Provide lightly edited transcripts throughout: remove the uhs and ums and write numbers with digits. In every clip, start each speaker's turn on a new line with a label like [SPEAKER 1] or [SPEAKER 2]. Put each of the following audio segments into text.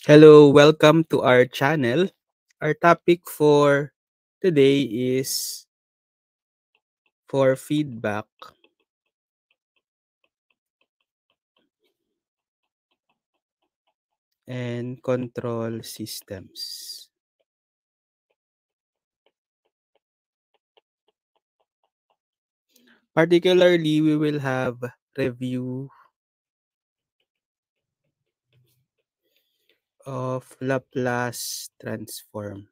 [SPEAKER 1] Hello, welcome to our channel. Our topic for today is for feedback and control systems. Particularly, we will have review of Laplace transform.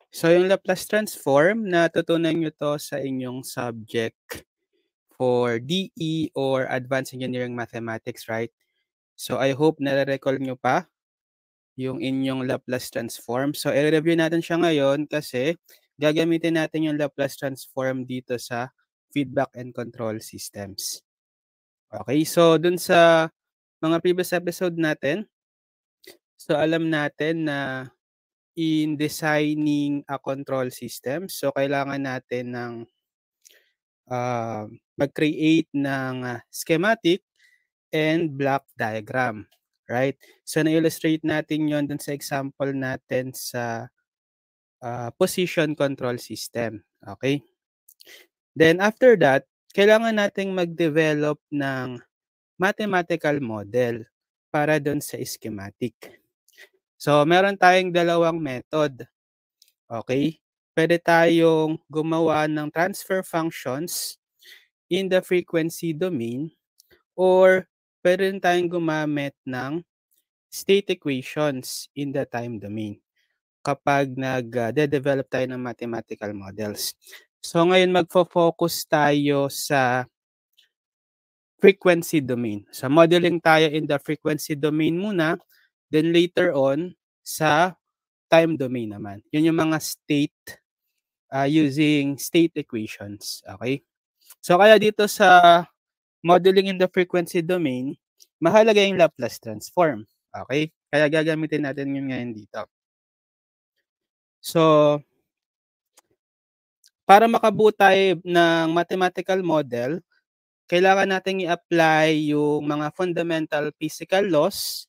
[SPEAKER 1] So, yung Laplace transform, natutunan nyo to sa inyong subject for DE or Advanced Engineering Mathematics, right? So, I hope nare-recall nyo pa yung inyong Laplace transform. So, i-review natin siya ngayon kasi gagamitin natin yung Laplace transform dito sa feedback and control systems. Okay, so dun sa mga previous episode natin, so alam natin na in designing a control system, so kailangan natin ng mag-create ng schematic and block diagram. Right? So, na-illustrate natin yon dun sa example natin sa position control system. Okay? Then after that, kailangan nating mag-develop ng mathematical model para doon sa schematic. So, meron tayong dalawang method. Okay? Pwede tayong gumawa ng transfer functions in the frequency domain or pwede rin tayong gumamit ng state equations in the time domain kapag nag-develop tayo ng mathematical models. So ngayon magfo-focus tayo sa frequency domain. So modeling tayo in the frequency domain muna, then later on sa time domain naman. Yun yung mga state using state equations. Okay? So kaya dito sa modeling in the frequency domain, mahalaga yung Laplace transform. Okay? Kaya gagamitin natin yun ngayon dito. So, para makabuo tayo ng mathematical model, kailangan nating i-apply yung mga fundamental physical laws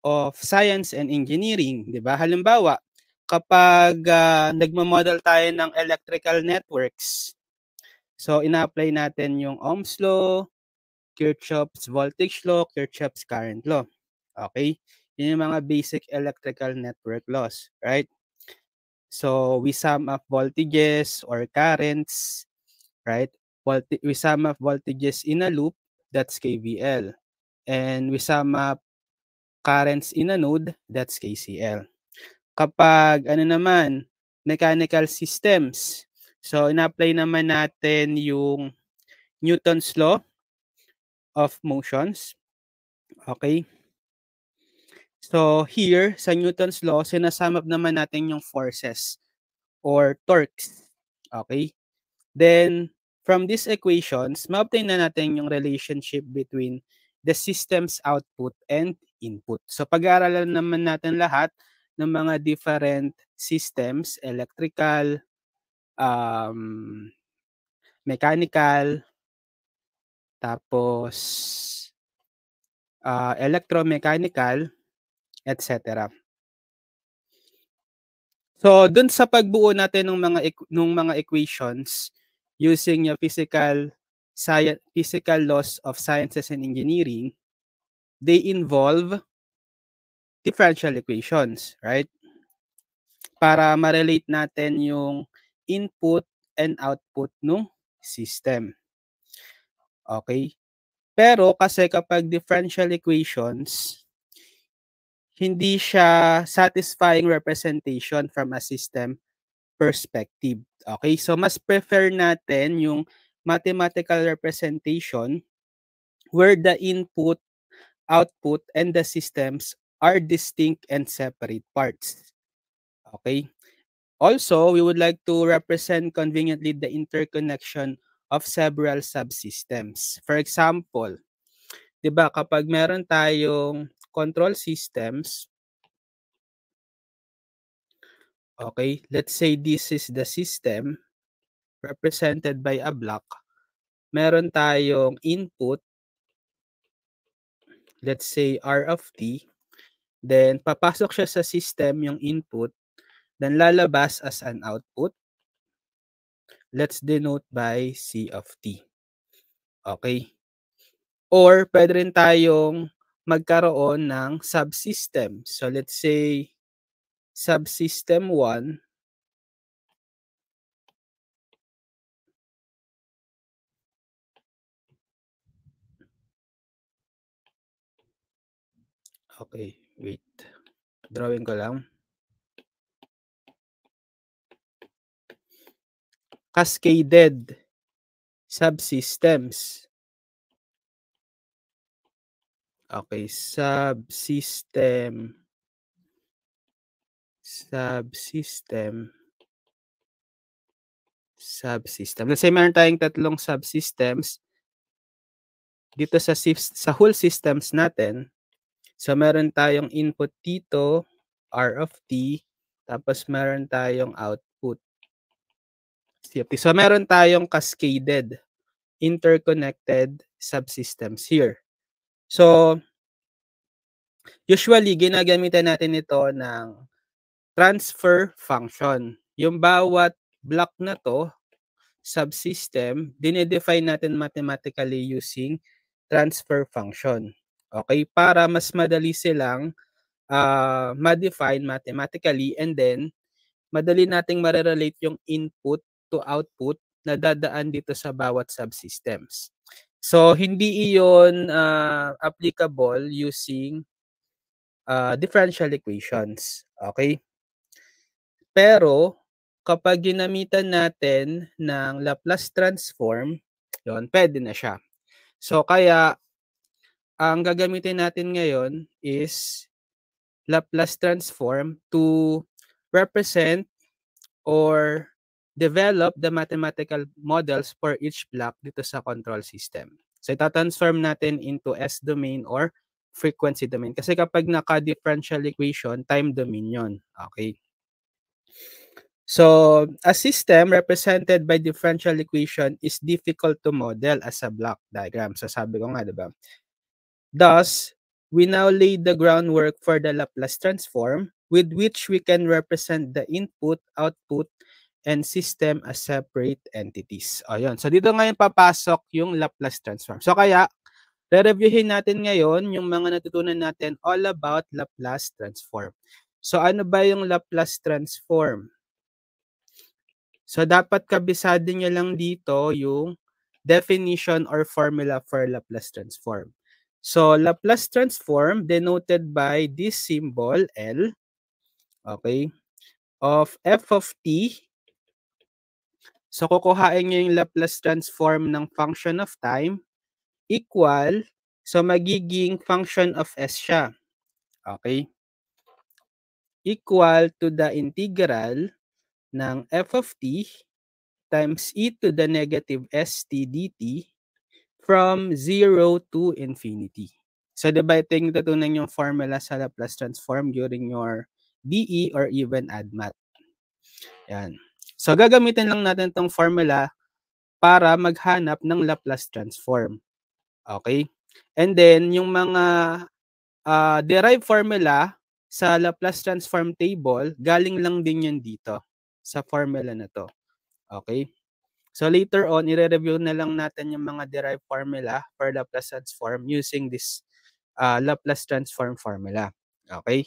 [SPEAKER 1] of science and engineering, 'di ba? Halimbawa, kapag nagmo-model tayo ng electrical networks, so ina-apply natin yung Ohm's law, Kirchhoff's voltage law, Kirchhoff's current law. Okay? Yun yung mga basic electrical network laws, right? So, we sum up voltages or currents, right? We sum up voltages in a loop, that's KVL. And we sum up currents in a node, that's KCL. Kapag ano naman, mechanical systems, so ina-apply naman natin yung Newton's law of motions. Okay? So here, sa Newton's law, sinasum up naman natin yung forces or torques. Okay? Then, from these equations, ma-obtain na natin yung relationship between the system's output and input. So, pag-aaralan naman natin lahat ng mga different systems, electrical, mechanical, tapos electromechanical, etc. So, dun sa pagbuo natin ng mga equations using yung physical laws of sciences and engineering, they involve differential equations, right? Para ma-relate natin yung input and output ng system. Okay? Pero kasi kapag differential equations, hindi siya satisfying representation from a system perspective. Okay? So, mas prefer natin yung mathematical representation where the input, output, and the systems are distinct and separate parts. Okay? Also, we would like to represent conveniently the interconnection of several subsystems. For example, 'di ba kapag meron tayong control systems, okay, let's say this is the system represented by a block. meron tayong input, let's say R of t, then papasok siya sa system yung input, then lalabas as an output. Let's denote by C of t. Okay? Or pwede rin tayong magkaroon ng subsystem. So let's say subsystem 1, okay, wait. Drawing ko lang. Cascaded subsystems. Okay, subsystem. Let's say meron tayong tatlong subsystems dito sa whole systems natin. So meron tayong input dito, R of t, tapos meron tayong output, C of t. So meron tayong cascaded, interconnected subsystems here. So usually ginagamitan natin ito ng transfer function. Yung bawat block na to, subsystem, dinedefine natin mathematically using transfer function. Okay? Para mas madali silang ma-define mathematically, and then madali nating ma-relate yung input to output na dadaan dito sa bawat subsystems. So, hindi iyon applicable using differential equations. Okay? Pero, kapag ginamitan natin ng Laplace transform, yon, pwede na siya. So, kaya, ang gagamitin natin ngayon is Laplace transform to represent or develop the mathematical models for each block dito sa control system. So, ita-transform natin into S domain or frequency domain. Kasi kapag naka-differential equation, time domain yun. Okay. So, a system represented by differential equation is difficult to model as a block diagram. So, sabi ko nga, diba? Thus, we now lay the groundwork for the Laplace transform with which we can represent the input, output, and system as separate entities. Ayun. So, dito ngayon papasok yung Laplace transform. So, kaya, re-reviewin natin ngayon yung mga natutunan natin all about Laplace transform. So, ano ba yung Laplace transform? So, dapat kabisado nyo lang dito yung definition or formula for Laplace transform. So, Laplace transform denoted by this symbol L, okay, of f of t. So, kukuhain nyo yung Laplace transform ng function of time equal, so magiging function of s siya, okay, equal to the integral ng f of t times e to the negative st dt from 0 to infinity. So, diba ito yung tutunan yung formula sa Laplace transform during your DE or even ADMAT. Yan. So, gagamitin lang natin itong formula para maghanap ng Laplace transform. Okay? And then, yung mga derived formula sa Laplace transform table, galing lang din yan dito sa formula na to. Okay? So later on, i-review na lang natin yung mga derived formula for Laplace transform using this Laplace transform formula. Okay?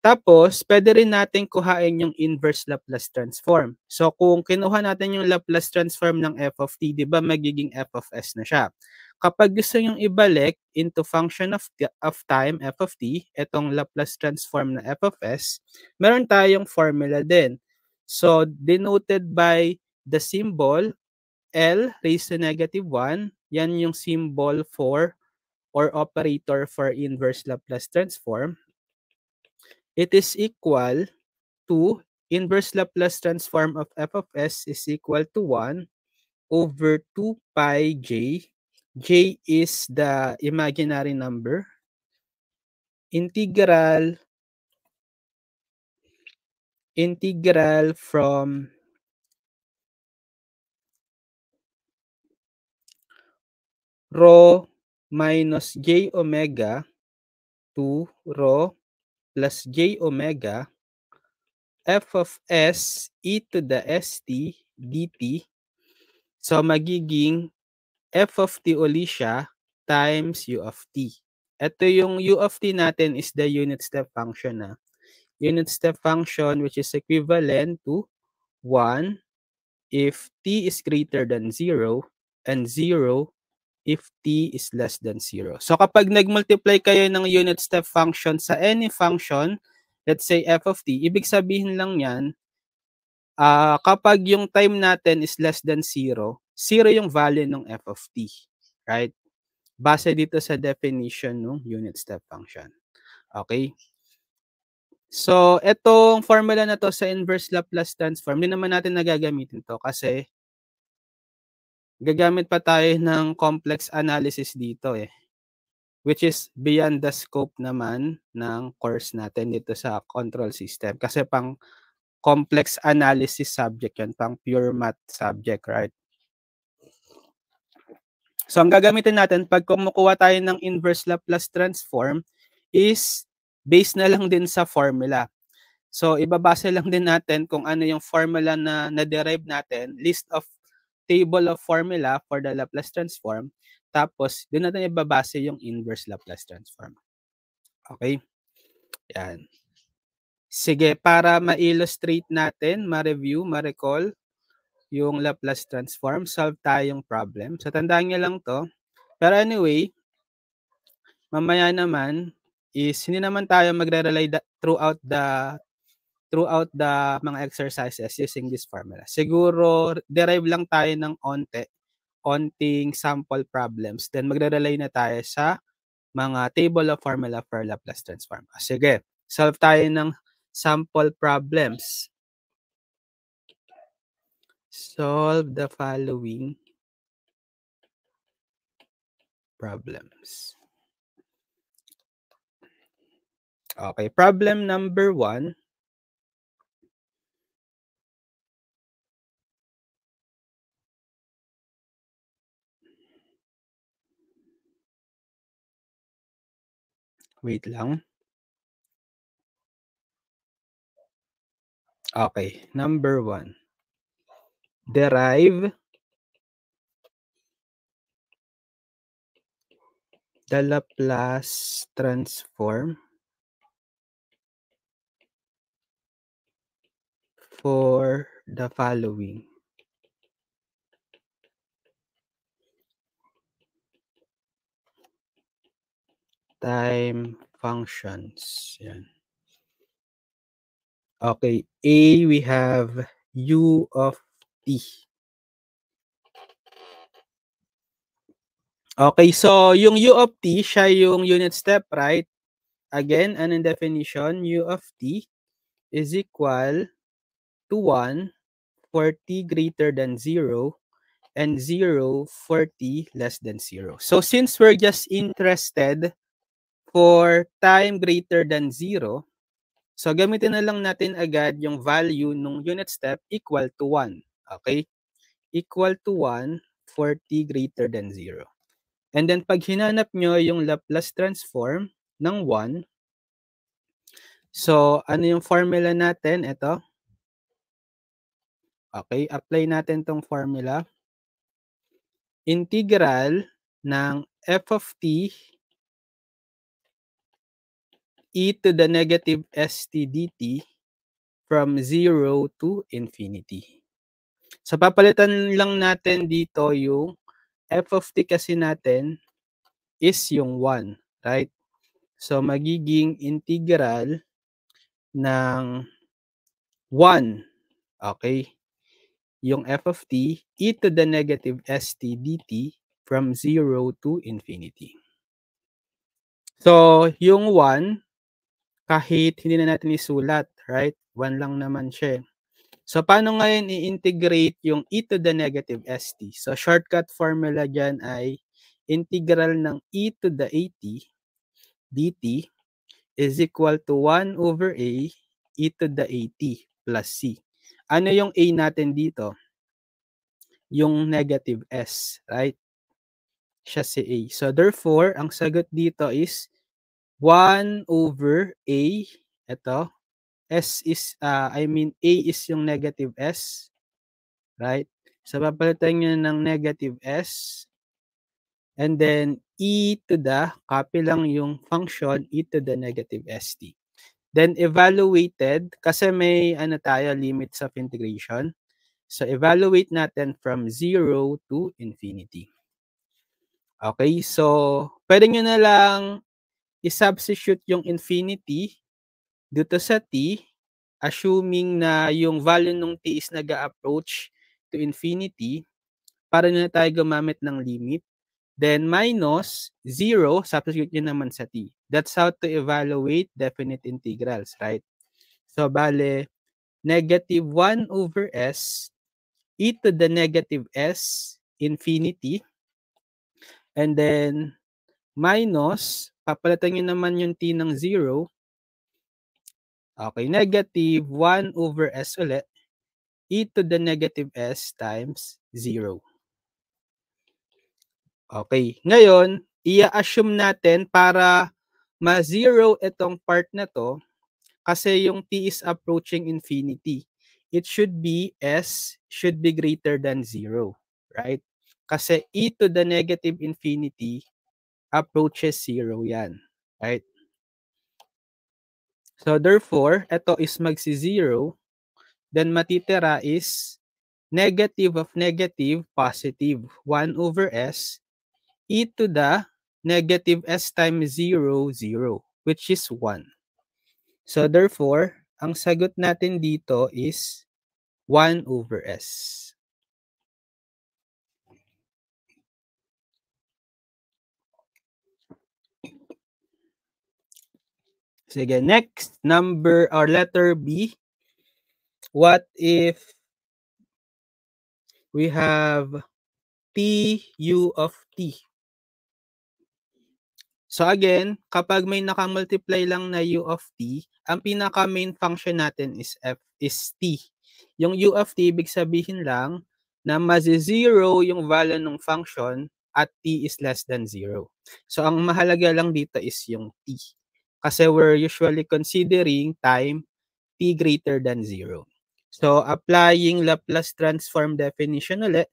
[SPEAKER 1] Tapos, pwede rin natin kuhain yung inverse Laplace transform. So, kung kinuha natin yung Laplace transform ng f of t, di ba magiging f of s na siya. Kapag gusto nyong ibalik into function of time, f of t, itong Laplace transform na f of s, meron tayong formula din. So, denoted by the symbol L raised to negative 1, yan yung symbol for or operator for inverse Laplace transform. It is equal to inverse Laplace transform of f of s is equal to 1 over 2 pi j. J is the imaginary number. Integral from rho minus j omega to rho plus j omega f of s e to the st dt. So, magiging f of t uli siya times u of t. Ito yung u of t natin is the unit step function na. Unit step function which is equivalent to 1 if t is greater than 0 and 0 if t is less than 0. So kapag nag-multiply kayo ng unit step function sa any function, let's say f of t, ibig sabihin lang yan, kapag yung time natin is less than 0, 0 yung value ng f of t. Right? Base dito sa definition ng unit step function. Okay? So, etong formula na to sa inverse Laplace transform, hindi naman natin nagagamitin to kasi gagamit pa tayo ng complex analysis dito eh. Which is beyond the scope naman ng course natin dito sa control system. Kasi pang complex analysis subject yan, pang pure math subject, right? So, ang gagamitin natin pag kumukuha tayo ng inverse Laplace transform is based na lang din sa formula. So, ibabase lang din natin kung ano yung formula na na-derive natin, list of table of formula for the Laplace transform, tapos doon natin ibabase yung inverse Laplace transform. Okay? Yan. Sige, para ma-illustrate natin, ma-review, ma-recall yung Laplace transform, solve tayong problem. So, tandaan nyo lang to. Pero anyway, mamaya naman is hindi naman tayo magre-rely throughout the mga exercises using this formula. Siguro, derive lang tayo ng onting sample problems. Then, magre-rely na tayo sa mga table of formula for Laplace transform. Sige, solve tayo ng sample problems. Solve the following problems. Okay, problem number 1. Wait lang. Okay, number 1. Derive the Laplace transform for the following. Time functions. Yan. Okay, A, we have u of t. Okay, so yung u of t, siya yung unit step, right? Again, anong definition? U of t is equal to 1 for t greater than 0 and 0 for t less than 0. So since we're just interested for time greater than 0, so gamitin na lang natin agad yung value ng unit step equal to 1. Okay? Equal to 1 for t greater than 0. And then pag hinanap nyo yung Laplace transform ng 1, so ano yung formula natin? Ito. Okay, apply natin tong formula. Integral ng f of t e to the negative st dt from 0 to infinity. So papalitan lang natin dito yung f of t kasi natin is yung 1, right? So magiging integral ng 1, okay? Yung f of t e to the negative st dt from 0 to infinity. So yung 1, kahit hindi na natin isulat, right? 1 lang naman siya. So, paano ngayon i-integrate yung e to the negative st? So, shortcut formula dyan ay integral ng e to the at dt is equal to 1 over a e to the at plus c. Ano yung a natin dito? Yung negative s, right? siya si A. So therefore, ang sagot dito is 1 over A. Ito, S is, A is yung negative S, right? So papalitan nyo ng negative S, and then e to the, copy lang yung function, e to the negative st. Then evaluated, kasi may tayo, limits of integration. So evaluate natin from 0 to infinity. Okay, so pwede nyo na lang i-substitute yung infinity dito sa t, assuming na yung value ng t is nag-approach to infinity, para na tayo gumamit ng limit. Then minus 0, substitute nyo naman sa t. That's how to evaluate definite integrals, right? So bale, negative 1 over s, e to the negative s, infinity, and then minus, papalitan nyo naman yung t ng 0. Okay, negative 1 over s ulit, e to the negative s times 0. Okay, ngayon, i-assume natin para ma-zero itong part na to, kasi yung t is approaching infinity. It should be s should be greater than 0, right? Kasi e to the negative infinity approaches 0 yan, right? So therefore, ito is magsi-0, then matitira is negative of negative, positive, 1 over s, e to the negative s times 0, 0, which is 1. So therefore, ang sagot natin dito is 1 over s. Sige, next, number or letter B. What if we have t u of t? So again, kapag may nakamultiply lang na u of t, ang pinaka main function natin is f is t. Yung u of t, ibig sabihin lang na mazi-zero yung value ng function at t is less than 0. So ang mahalaga lang dito is yung t. Kasi we're usually considering time t greater than 0. So applying Laplace transform definition ulit,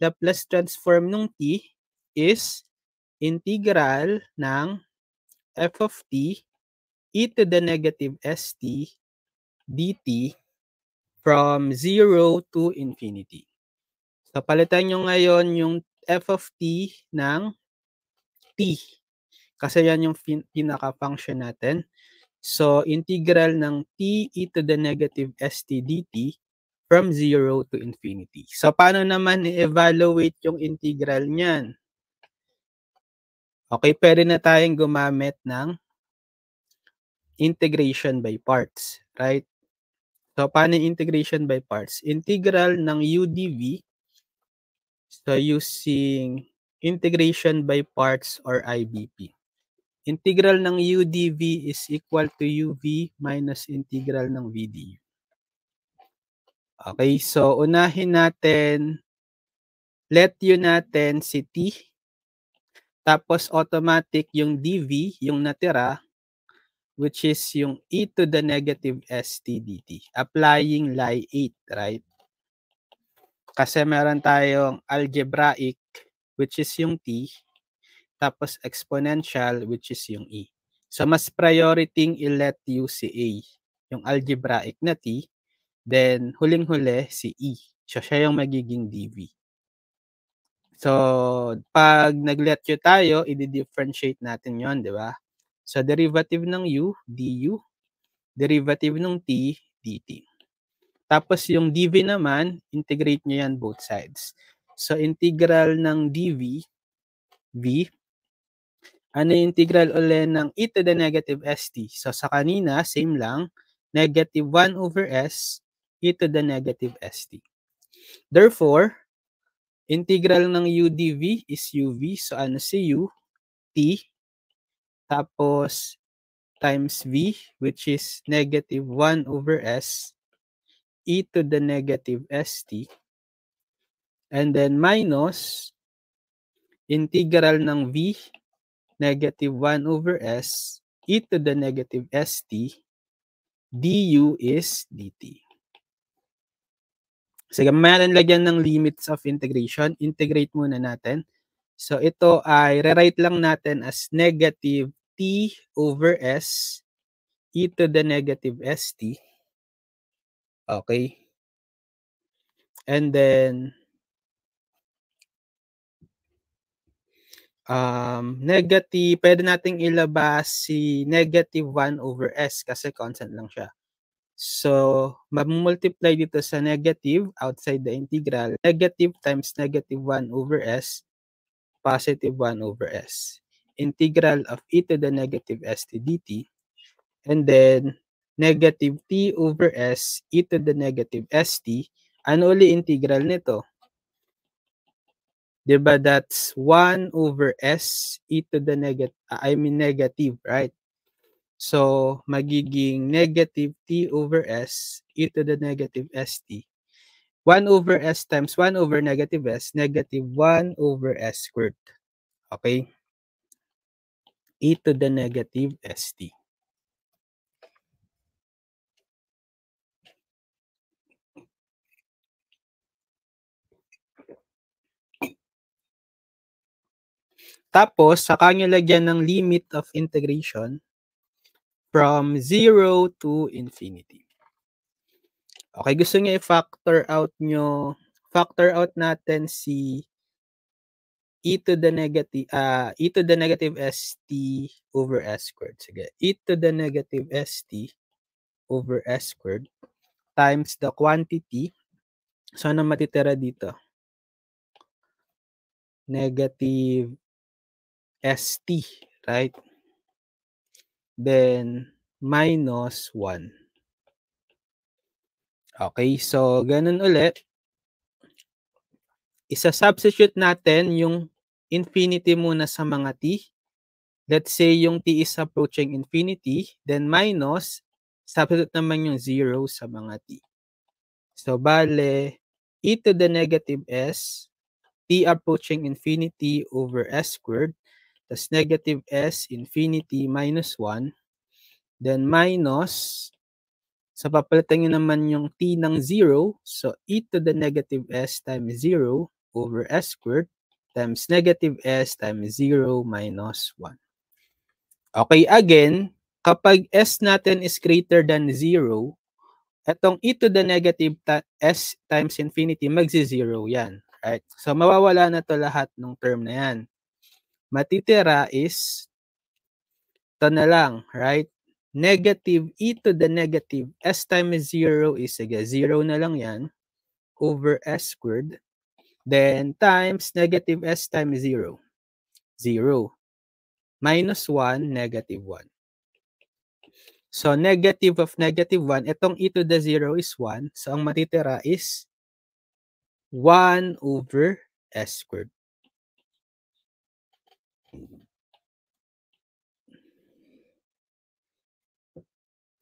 [SPEAKER 1] Laplace transform ng t is integral ng f of t e to the negative st dt from 0 to infinity. So palitan nyo ngayon yung f of t ng t. Kasi yan yung pinaka-function natin. So integral ng t e to the negative st dt from 0 to infinity. So paano naman i-evaluate yung integral niyan? Okay, pwede na tayong gumamit ng integration by parts, right? So, paano integration by parts? Integral ng u dv, so using integration by parts or IBP. Integral ng u dv is equal to uv minus integral ng v du. Okay, so unahin natin, let u natin si t, tapos automatic yung dv, yung natira, which is yung e to the negative st dt. Applying lie 8, right? Kasi meron tayong algebraic, which is yung t, tapos exponential, which is yung e. So, mas priority i-let u si a, yung algebraic na t, then huling-huli si e. So, siya yung magiging dv. So, pag nag-let u tayo, i-differentiate natin yon, di ba? So, derivative ng u, du, derivative ng t, dt. Tapos yung dv naman, integrate nyo yan both sides. So, integral ng dv, v, ano yung integral ulit ng e to the negative st? So, sa kanina, same lang, negative 1 over s, e to the negative st. Therefore, integral ng u dv is uv. So, ano si u? T. Tapos, times v, which is negative 1 over s, e to the negative st. And then, minus integral ng v negative 1 over s e to the negative st du is dt. Sige, mamaya lagyan ng limits of integration. Integrate muna natin. So, ito ay rewrite lang natin as negative t over s e to the negative st. Okay. And then, negative, pwede nating ilabas si negative 1 over s kasi constant lang siya. So, mag-multiply dito sa negative outside the integral. Negative times negative 1 over s, positive 1 over s. Integral of e to the negative st dt. And then, negative t over s e to the negative st. Ano uli integral nito? Diba that's 1 over s e to the negative, right? So, magiging negative t over s e to the negative st. 1 over s times 1 over negative s, negative 1 over s squared. Okay? E to the negative st. Tapos, saka nyo lagyan ng limit of integration from 0 to infinity. Okay, gusto nyo i-factor out natin si e to the negative st over s squared. Sige, e to the negative st over s squared times the quantity. So, ano matitira dito? Negative st, right? Then, minus 1. Okay, so, ganun ulit. Isa-substitute natin yung infinity muna sa mga t. Let's say yung t is approaching infinity, then minus, substitute naman yung 0 sa mga t. So, bale, e to the negative s, t approaching infinity over s squared, tas negative s infinity minus 1, then minus, sa papalitan nyo naman yung t ng 0, so e to the negative s times 0 over s squared times negative s times 0 minus 1. Okay, again, kapag s natin is greater than 0, etong e to the negative s times infinity, magsi-0 yan. Right? So, mawawala na to lahat ng term na yan. Matitira is, ito na lang, right? Negative e to the negative s times 0 is, sige, 0 na lang yan, over s squared. Then, times negative s times 0. 0. Minus 1, negative 1. So, negative of negative 1, itong e to the 0 is 1. So, ang matitira is 1 over s squared.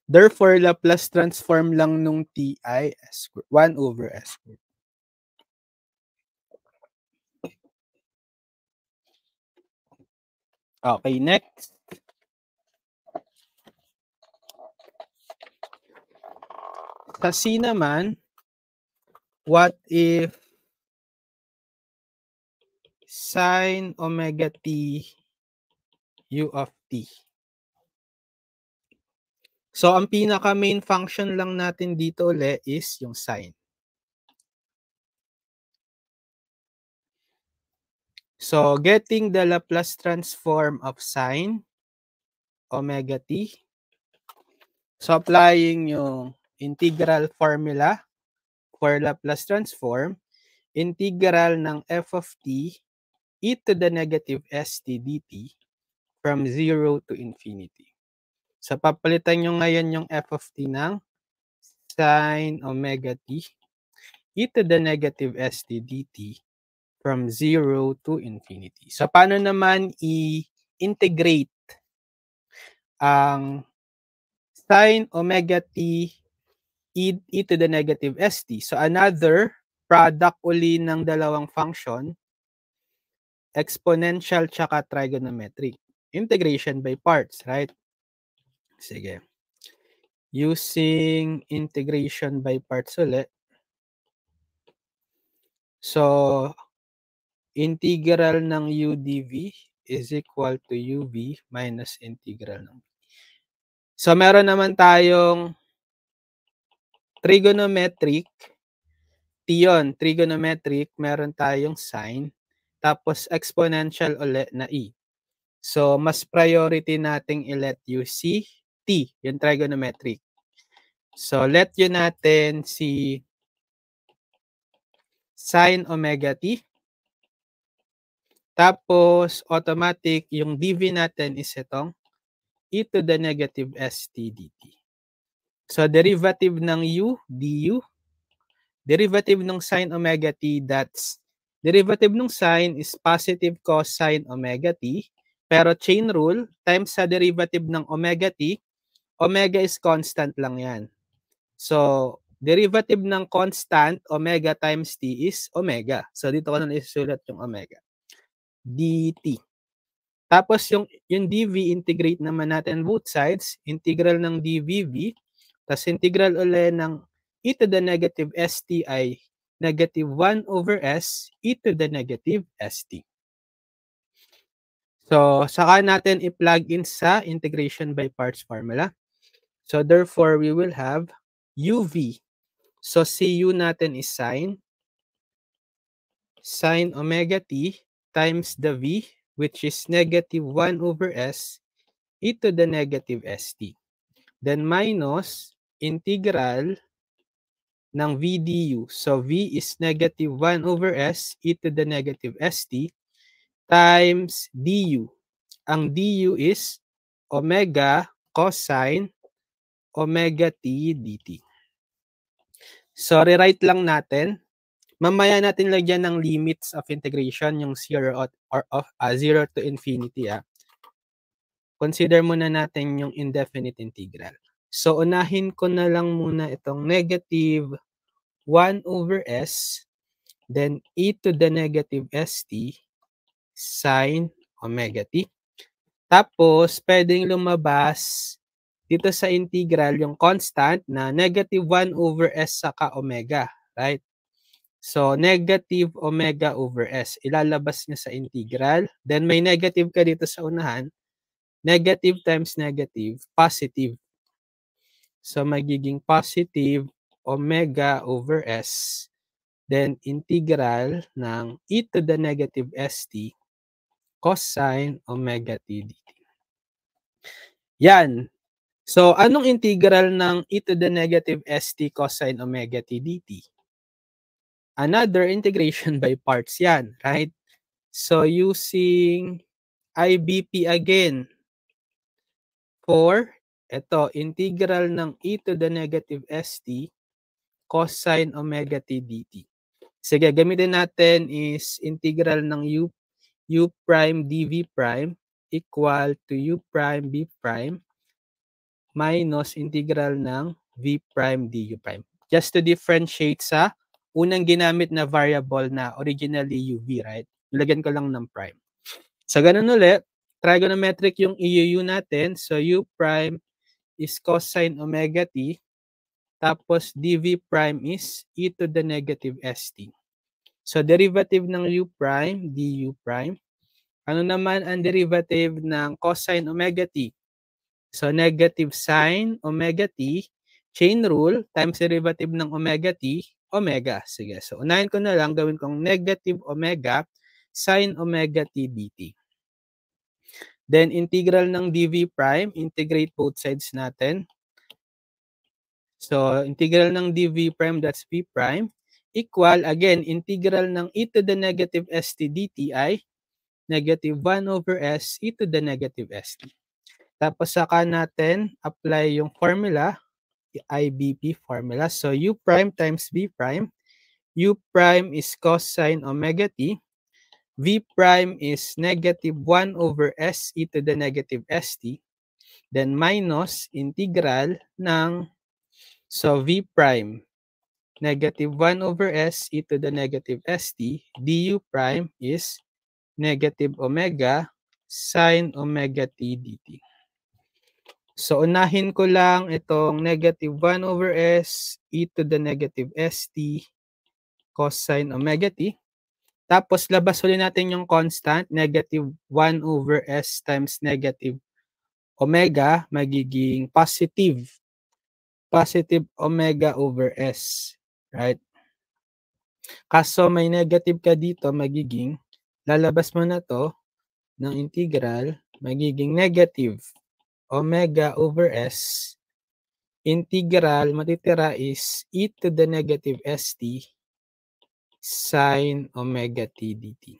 [SPEAKER 1] Therefore, Laplace transform lang nung t ay s squared, 1 over s squared. Okay, next. Sa C naman, what if sine omega t u of t? So, ang pinaka main function lang natin dito ulit is yung sine. So, getting the Laplace transform of sine omega t. So, applying yung integral formula for Laplace transform, integral ng f of t e to the negative st dt from 0 to infinity. So, papalitan nyo ngayon yung f of t ng sine omega t e to the negative st dt from 0 to infinity. So, paano naman i-integrate ang sine omega t e to the negative st? So, another product uli ng dalawang function. exponential tsaka trigonometric. Integration by parts, right? Sige. Using integration by parts ulit. So, integral ng u dv is equal to uv minus integral ng. So, meron naman tayong trigonometric. Yun, trigonometric, meron tayong sine. Tapos, exponential ulit na e. So, mas priority nating i-let u si t, yung trigonometric. So, let u natin si sine omega t. Tapos, automatic, yung dv natin is itong e to the negative st dt. So, derivative ng u, du. Derivative ng sine omega t, that's derivative ng sine is positive cosine omega t. Pero chain rule, times sa derivative ng omega t, omega is constant lang yan. So, derivative ng constant, omega times t is omega. So, dito ko na isulat yung omega. dt. Tapos, yung dv, integrate naman natin both sides. Integral ng dvv. Tapos, integral ulit ng e to the negative st ay negative 1 over s e to the negative st. So, saka natin i-plug in sa integration by parts formula. So, therefore, we will have uv. So, cu natin is sine omega t times the v, which is negative 1 over s e to the negative st. Then, minus integral ng v du. So, v is negative 1 over s e to the negative st times du. Ang du is omega cosine omega t dt. So, rewrite lang natin. Mamaya natin lagyan ng limits of integration, yung 0 to infinity. Consider muna natin yung indefinite integral. So, unahin ko na lang muna itong negative 1 over s, then e to the negative st sine omega t. Tapos, pwedeng lumabas dito sa integral yung constant na negative 1 over s saka omega, right? So, negative omega over s. Ilalabas niya sa integral. Then, may negative ka dito sa unahan. Negative times negative, positive. So, magiging positive omega over s. Then, integral ng e to the negative st cosine omega t dt. Yan. So, anong integral ng e to the negative st cosine omega t dt? Another integration by parts yan, right? So, using IBP again for ito, integral ng e to the negative st cosine omega t dt. Sige, gamitin natin is integral ng u prime dv prime equal to u prime b prime minus integral ng v prime du prime. Just to differentiate sa unang ginamit na variable na originally uv, right? Nilagyan ko lang ng prime. So, ganun ulit, trigonometric yung iu natin. So, u prime is cosine omega t. Tapos, dv prime is e to the negative st. So, derivative ng u prime, du prime. Ano naman ang derivative ng cosine omega t? So, negative sine omega t, chain rule, times derivative ng omega t, omega. Sige, so unahin ko na lang, gawin kong negative omega sine omega t dt. Then, integral ng dv prime, integrate both sides natin. So, integral ng dv prime, that's v prime, equal, again, integral ng e to the negative st dt ay negative 1 over s e to the negative st. Tapos saka natin apply yung formula, IBP formula. So, u prime times v prime. U prime is cosine omega t. V prime is negative 1 over s e to the negative st. Then minus integral ng, so v prime, negative 1 over s e to the negative st. Du prime is negative omega sine omega t dt. So, unahin ko lang itong negative 1 over s e to the negative st cosine omega t. Tapos, labas ulit natin yung constant, negative 1 over s times negative omega, magiging positive omega over s. Right? Kaso may negative ka dito, magiging, lalabas mo na to ng integral, magiging negative omega over s. Integral, matitira is e to the negative st sine omega t dt.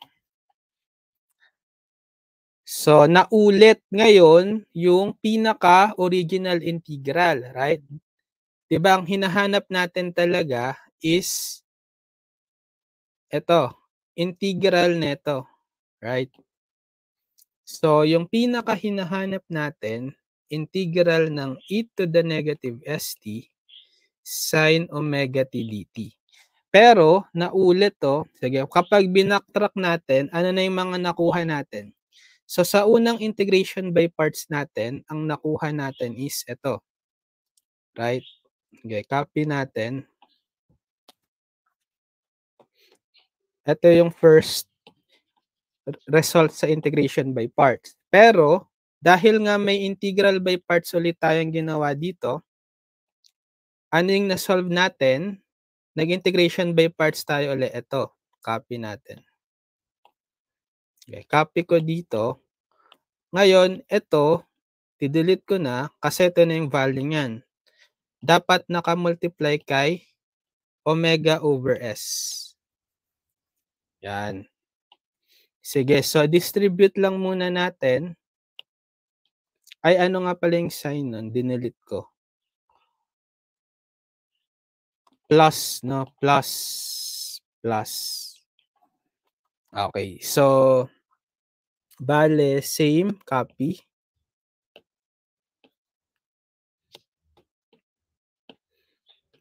[SPEAKER 1] So, naulit ngayon yung pinaka-original integral, right? Diba, ang hinahanap natin talaga is ito, integral neto, right? So, yung pinaka-hinahanap natin, integral ng e to the negative st sine omega t dt. Pero, naulit to, sige, kapag binaktrack natin, ano na yung mga nakuha natin? So, sa unang integration by parts natin, ang nakuha natin is ito. Right? Okay, copy natin. Ito yung first result sa integration by parts. Pero, dahil nga may integral by parts ulit tayong ginawa dito, ano yung na-solve natin? Nag-integration by parts tayo ulit. Ito, copy natin. Okay, copy ko dito. Ngayon, ito, i-delete ko na kasi ito na yung value niyan. Dapat naka-multiply kay omega over s. Yan. Sige, so distribute lang muna natin. Ay, ano nga pala yung sign nun? Dinilit ko. Plus, no? Plus. Okay, so, bale, same, copy.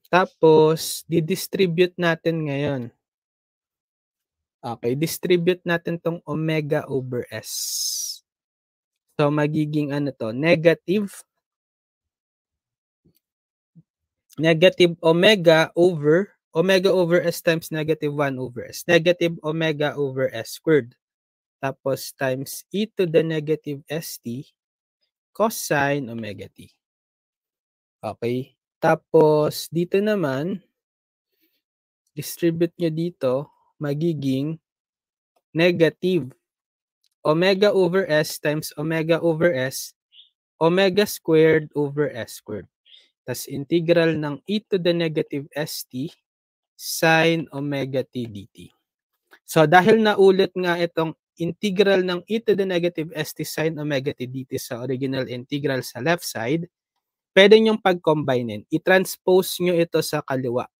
[SPEAKER 1] Tapos, didistribute natin ngayon. Okay, distribute natin tong omega over s. So, magiging ano to? Negative omega over s times negative 1 over s. Negative omega over s squared. Tapos, times e to the negative st cosine omega t. Okay. Tapos, dito naman, distribute nyo dito, magiging negative omega over s times omega over s, omega squared over s squared. Tapos, integral ng e to the negative st sine omega t dt. So, dahil naulit nga itong integral ng e to the negative st sine omega t dt sa original integral sa left side, pwede nyong pag-combine. I-transpose nyo ito sa kaliwa.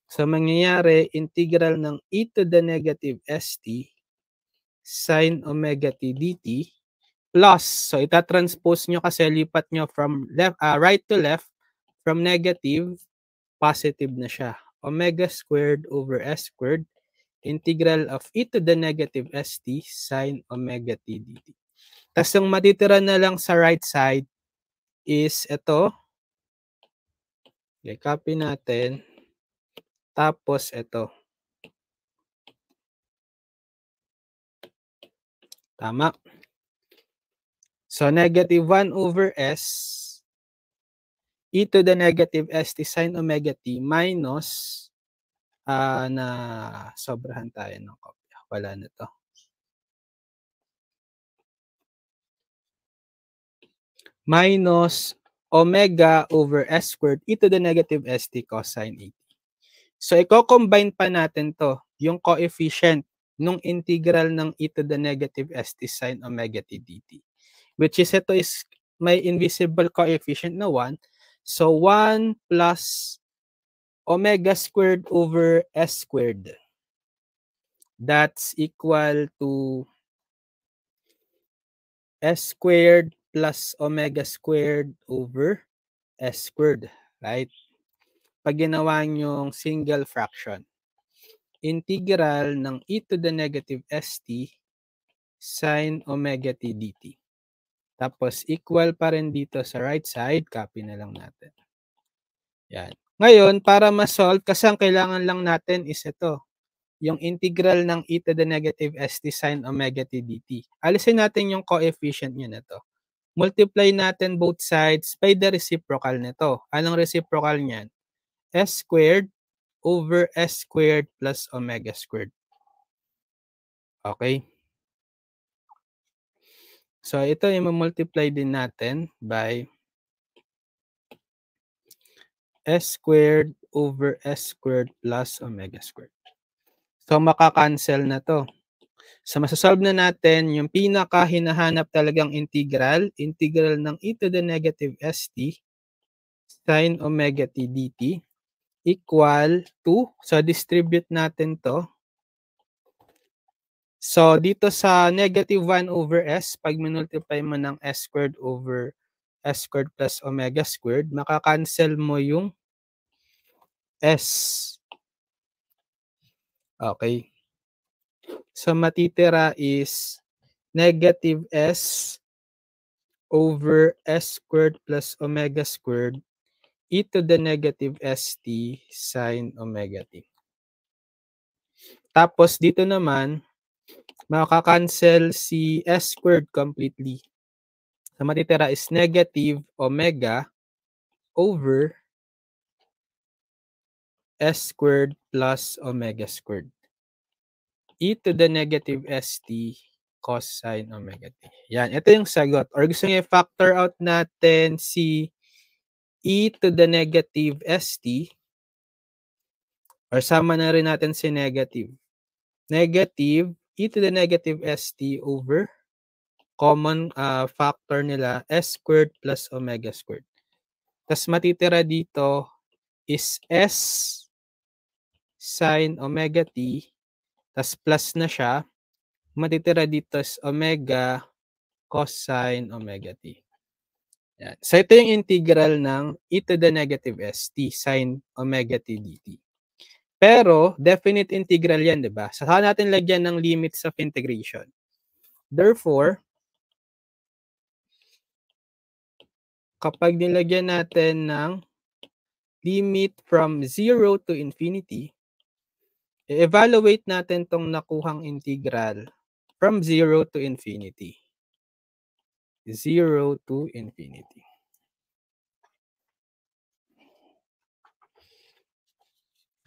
[SPEAKER 1] So, mangyayari, integral ng e to the negative st sine omega t dt plus, so ita-transpose nyo kasi lipat nyo from left, right to left, from negative, positive na siya. Omega squared over s squared, integral of e to the negative st sine omega t dt. Tapos yung matitira na lang sa right side is ito. Okay, copy natin. Tapos ito. Tama. So, negative 1 over s e to the negative st sine omega t minus na sobrahan tayo ng kopya. Wala na to. Minus omega over s squared e to the negative st cosine 80. So, i-combine pa natin to, yung coefficient nung integral ng e to the negative st sine omega t dt. Which is, ito is may invisible coefficient na 1. So, 1 plus omega squared over s squared. That's equal to s squared plus omega squared over s squared. Right? Pag ginawa nyong single fraction, integral ng e to the negative st sine omega t dt. Tapos equal pa rin dito sa right side, copy na lang natin. Yan. Ngayon, para ma-solve, kasi ang kailangan lang natin is ito, yung integral ng e to the negative st sine omega t dt. Alisin natin yung coefficient nyo na to. Multiply natin both sides by the reciprocal nito. Anong reciprocal niyan? S squared over s squared plus omega squared. Okay? So, ito yung multiply din natin by s squared over s squared plus omega squared. So, makakancel na to. So, masasolve na natin yung pinaka hinahanap talagang integral ng e to the negative st sine omega t dt equal to, so distribute natin to. So, dito sa negative 1 over s, pag minultiply mo ng s squared over s squared plus omega squared, makakancel mo yung s. Okay. So, matitira is negative s over s squared plus omega squared e to the negative st sine omega t. Tapos, dito naman, makakancel si s squared completely. So, matitira is negative omega over s squared plus omega squared e to the negative st cos sine omega t. Yan, ito yung sagot. Or gusto niyo i-factor out natin si e to the negative st or sama na rin natin si negative. Negative e to the negative st over common factor nila s squared plus omega squared. Tapos matitira dito is s sine omega t, tapos plus na siya. Matitira dito is omega cos sine omega t. Yan. So ito yung integral ng e to the negative st sine omega t dt. Pero definite integral yan, di ba? Saka natin lagyan ng limits of integration. Therefore, kapag nilagyan natin ng limit from 0 to infinity, i-evaluate natin tong nakuhang integral from 0 to infinity. 0 to infinity.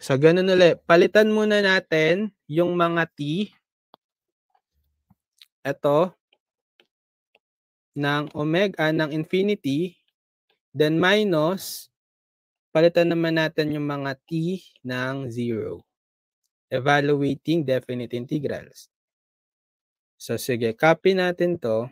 [SPEAKER 1] So, ganun ulit. Palitan muna natin yung mga t. Ito. Ng omega, ng infinity. Then minus. Palitan naman natin yung mga t ng 0. Evaluating definite integrals. So, sige. Copy natin to.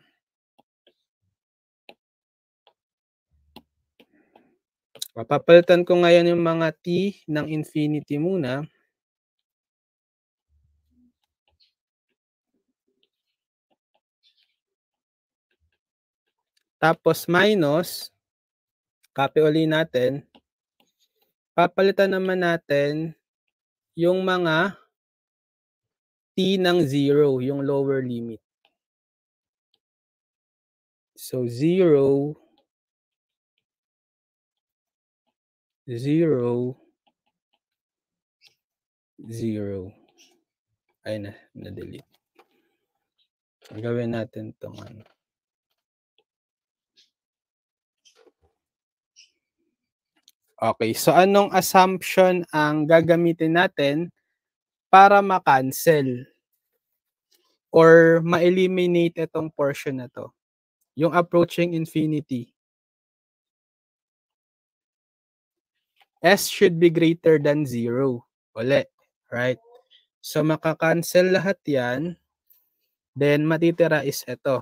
[SPEAKER 1] Papalitan ko ngayon yung mga t ng infinity muna. Tapos minus, copy ulit natin. Papalitan naman natin yung mga t ng 0, yung lower limit. So 0, 0, 0. Ay na-delete. Gawin natin itong ano. Okay, so anong assumption ang gagamitin natin para ma-cancel or ma-eliminate itong portion na to? Yung approaching infinity. S should be greater than 0. Uli, right? So maka-cancel lahat yan. Then matitira is ito.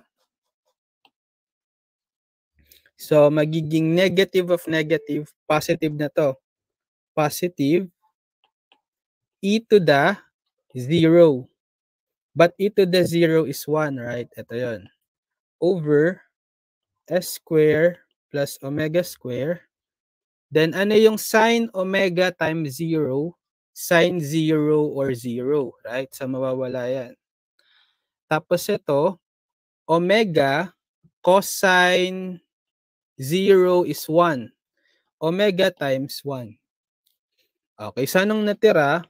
[SPEAKER 1] So, magiging negative of negative, positive na to. Positive e to the 0. But e to the 0 is 1, right? Ito yun. Over s square plus omega square. Then, ano yung sine omega times 0? Sine 0 or 0, right? So, mawawala yan. Tapos ito, omega cosine 0 is 1. Omega times 1. Okay, so anong natira?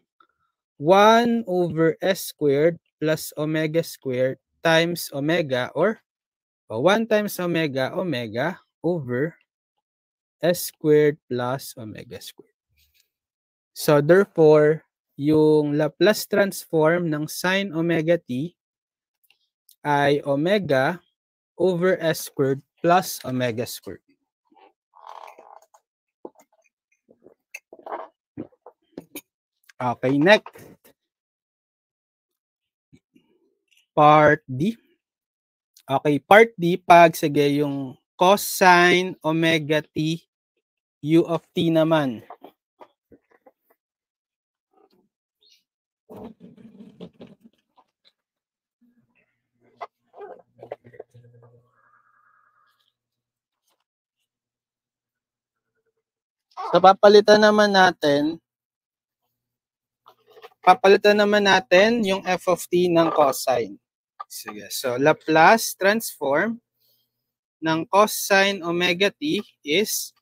[SPEAKER 1] 1 over s squared plus omega squared times omega, or 1 times omega over s squared plus omega squared. So therefore, yung Laplace transform ng sine omega t ay omega over s squared plus omega squared. Okay, next. Part D. Okay, part D, pag sige yung cosine omega t u of t naman. So papalitan naman natin yung f of t ng cosine. Sige, so Laplace transform ng cosine omega t is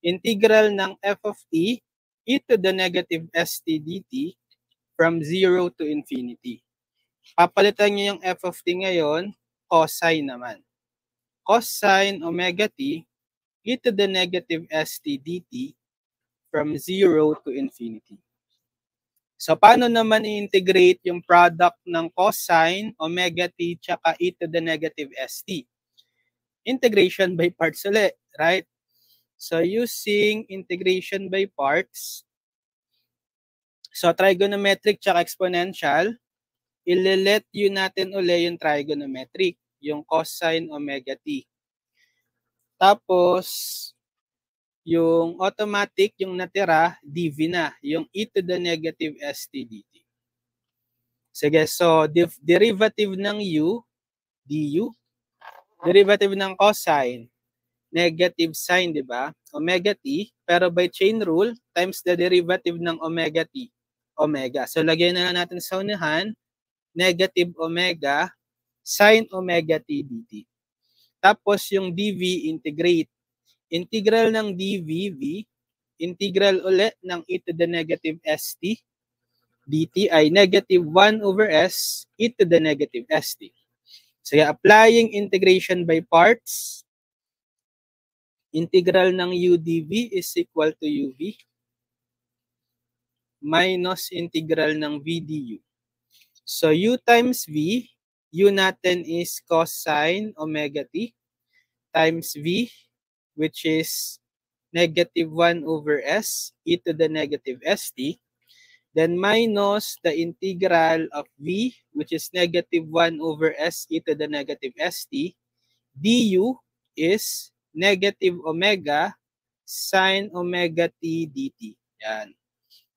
[SPEAKER 1] integral ng f of t e to the negative st dt from 0 to infinity. Papalitan nyo yung f of t ngayon, cosine naman. Cosine omega t e to the negative st dt from 0 to infinity. So, paano naman i-integrate yung product ng cosine omega t tsaka e to the negative st? Integration by parts ulit, right? So, using integration by parts, so trigonometric tsaka exponential, ile-let you natin uli yung trigonometric, yung cosine omega t. Tapos, yung automatic, yung natira, dv na, yung e to the negative st dt. Sige, so derivative ng u, du, derivative ng cosine, negative sine, di ba? Omega t, pero by chain rule, times the derivative ng omega t, omega. So, lagyan na natin sa unahan, negative omega, sine omega t dt. Tapos, yung dv, integrate. Integral ng dv, integral ulit ng e to the negative st dt ay negative 1 over s e to the negative st. So, applying integration by parts, integral ng u dv is equal to uv minus integral ng v du. So, u times v, u natin is cosine omega t times v, which is negative 1 over s e to the negative st, then minus the integral of v, which is negative 1 over s e to the negative st, du is negative omega sine omega t dt. Yan.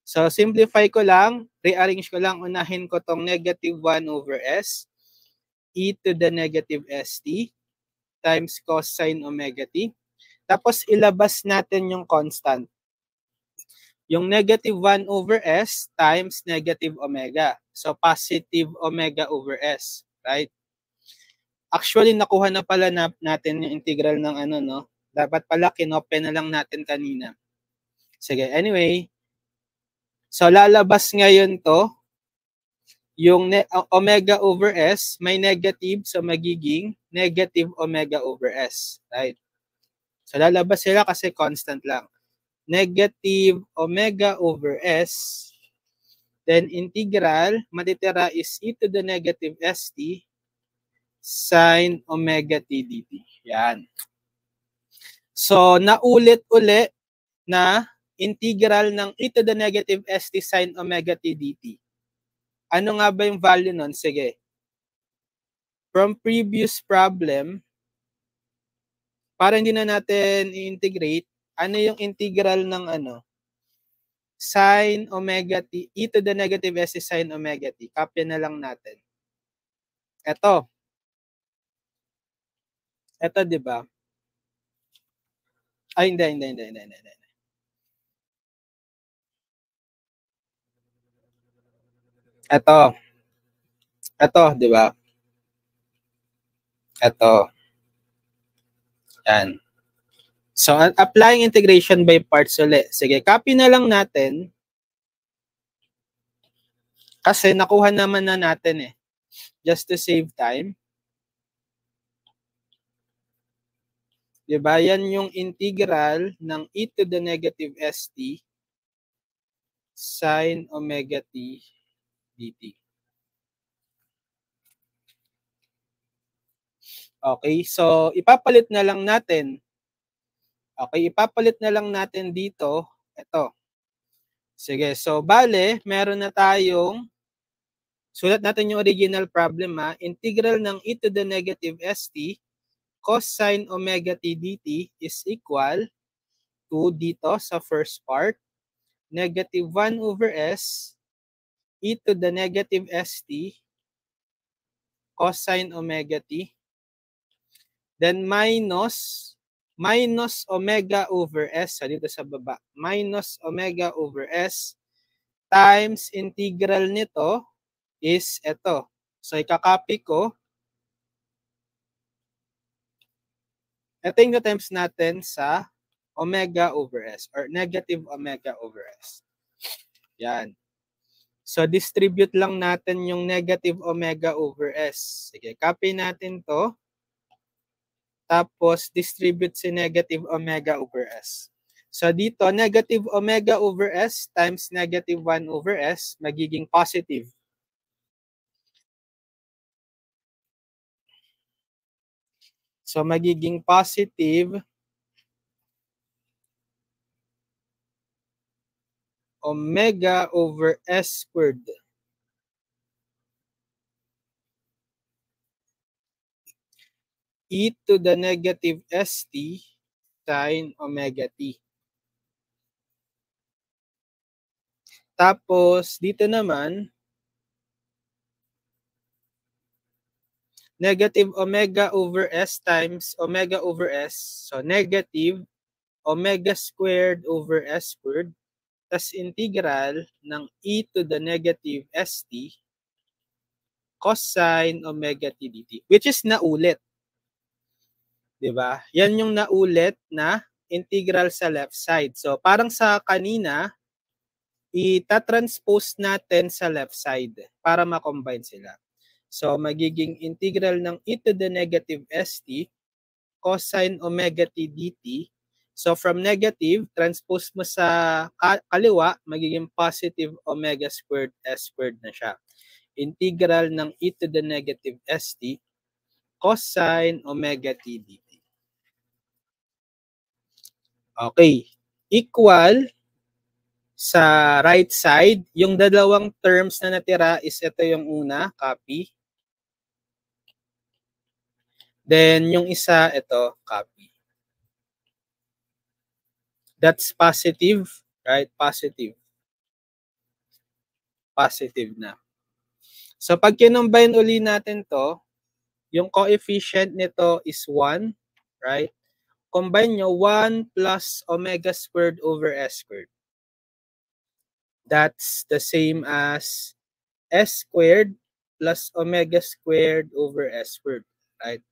[SPEAKER 1] So, simplify ko lang, rearrange ko lang, unahin ko tong negative 1 over s e to the negative st times cosine omega t. Tapos, ilabas natin yung constant. Yung negative 1 over s times negative omega. So, positive omega over s, right? Actually, nakuha na pala natin yung integral ng ano, no? Dapat pala kinope na lang natin kanina. Sige, anyway. So, lalabas ngayon to. Yung omega over s, may negative, so magiging negative omega over s, right? So, lalabas sila kasi constant lang. Negative omega over s, then integral, matitira is e to the negative st sine omega t dt. Yan. So, naulit-uli na integral ng e to the negative st sine omega t dt. Ano nga ba yung value nun? Sige. From previous problem, para hindi na natin i-integrate, ano yung integral ng ano? Sine omega t, e to the negative st sine omega t. Copy na lang natin. Ito. Ito, di ba? Ay, hindi. Ito. Ito, di ba? Ito. Yan. So, applying integration by parts ulit. Sige, copy na lang natin. Kasi nakuha naman na natin eh. Just to save time. Diba? Yan yung integral ng e to the negative st sin omega t dt. Okay, so ipapalit na lang natin. Okay, ipapalit na lang natin dito. Ito. Sige, so bale, meron na tayong, sulat natin yung original problem ha. Integral ng e to the negative st cos sin omega t dt is equal to dito sa first part, negative 1 over s e to the negative st cos sin omega t, then minus omega over s, so dito sa baba, minus omega over s times integral nito is ito. So, ikakopy ko. Ito yung times natin sa omega over s or negative omega over s. Yan. So, distribute lang natin yung negative omega over s. Sige, copy natin to. Tapos, distribute si negative omega over s. So, dito, negative omega over s times negative 1 over s, magiging positive. So, magiging positive omega over s squared. E to the negative st sin omega t. Tapos, dito naman, negative omega over s times omega over s. So, negative omega squared over s squared. Tas integral ng e to the negative st cosine omega t dt. Which is naulit. Diba? Yan yung naulit na integral sa left side. So, parang sa kanina, itatranspose natin sa left side para ma-combine sila. So, magiging integral ng e to the negative st cosine omega t dt. So, from negative, transpose mo sa kaliwa, magiging positive omega squared s squared na siya. Integral ng e to the negative st cosine omega t dt. Okay. Equal sa right side, yung dalawang terms na natira is ito yung una, copy. Then yung isa, ito, copy. That's positive, right? Positive. Positive na. So pag kinumbine uli natin to, yung coefficient nito is 1, right? Combine nyo 1 plus omega squared over s squared. That's the same as s squared plus omega squared over s squared, right?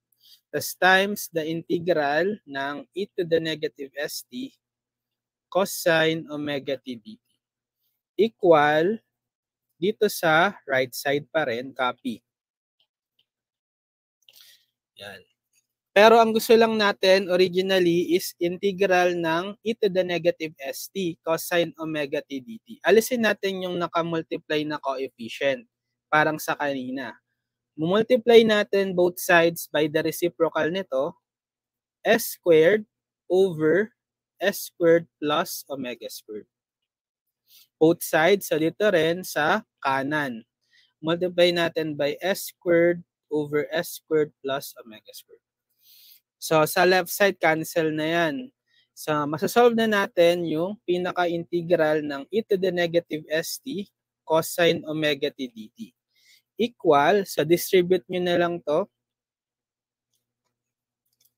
[SPEAKER 1] Tas times the integral ng e to the negative st cosine omega t dt. Equal, dito sa right side pa rin, copy. Yan. Pero ang gusto lang natin originally is integral ng e to the negative st cosine omega t dt. Alisin natin yung nakamultiply na coefficient, parang sa kanina. Multiply natin both sides by the reciprocal nito, s squared over s squared plus omega squared. Both sides, so dito rin sa kanan. Multiply natin by s squared over s squared plus omega squared. So, sa left side, cancel na yan. So, masasolve na natin yung pinaka-integral ng e to the negative st cosine omega t dt. Equal, so distribute nyo na lang to.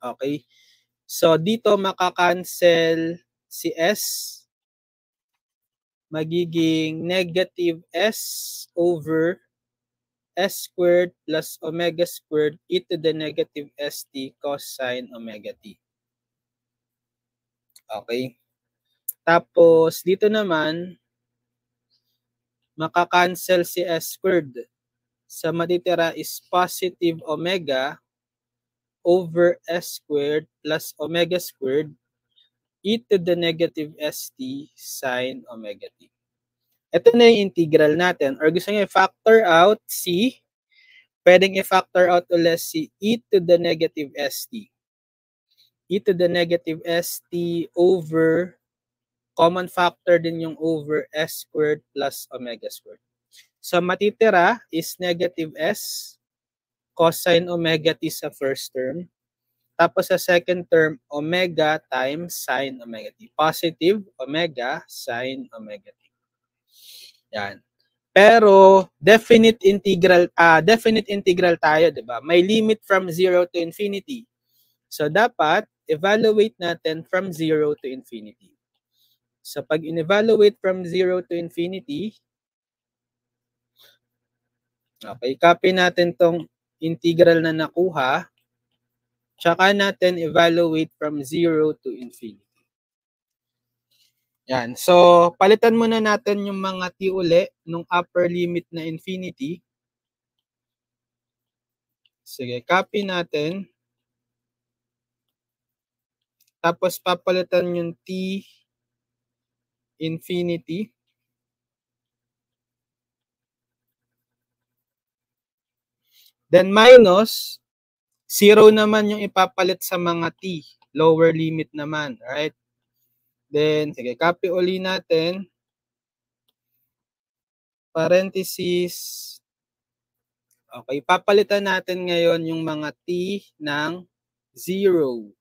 [SPEAKER 1] Okay. So, dito makakancel si s. Magiging negative s over s squared plus omega squared e to the negative st cosine omega t. Okay? Tapos, dito naman, makakancel si s squared. Sa matitira is positive omega over s squared plus omega squared e to the negative st sine omega t. Ito na yung integral natin. Or gusto nyo i-factor out si, pwedeng i-factor out ulit si e to the negative st. E to the negative st over, common factor din yung over s squared plus omega squared. So matitira is negative s cosine omega t sa first term. Tapos sa second term, omega times sine omega t. Positive omega sine omega t. Yan. Pero definite integral tayo, 'di ba? May limit from 0 to infinity. So dapat evaluate natin from 0 to infinity. So pag in-evaluate from 0 to infinity, okay, copy natin tong integral na nakuha. Tsaka natin evaluate from 0 to infinity. Yan. So, palitan muna natin yung mga t uli nung upper limit na infinity. Sige, copy natin. Tapos, papalitan yung t infinity. Then, minus 0 naman yung ipapalit sa mga t. Lower limit naman. Alright? Then, sige, copy uli natin. Parenthesis. Okay, papalitan natin ngayon yung mga t ng 0.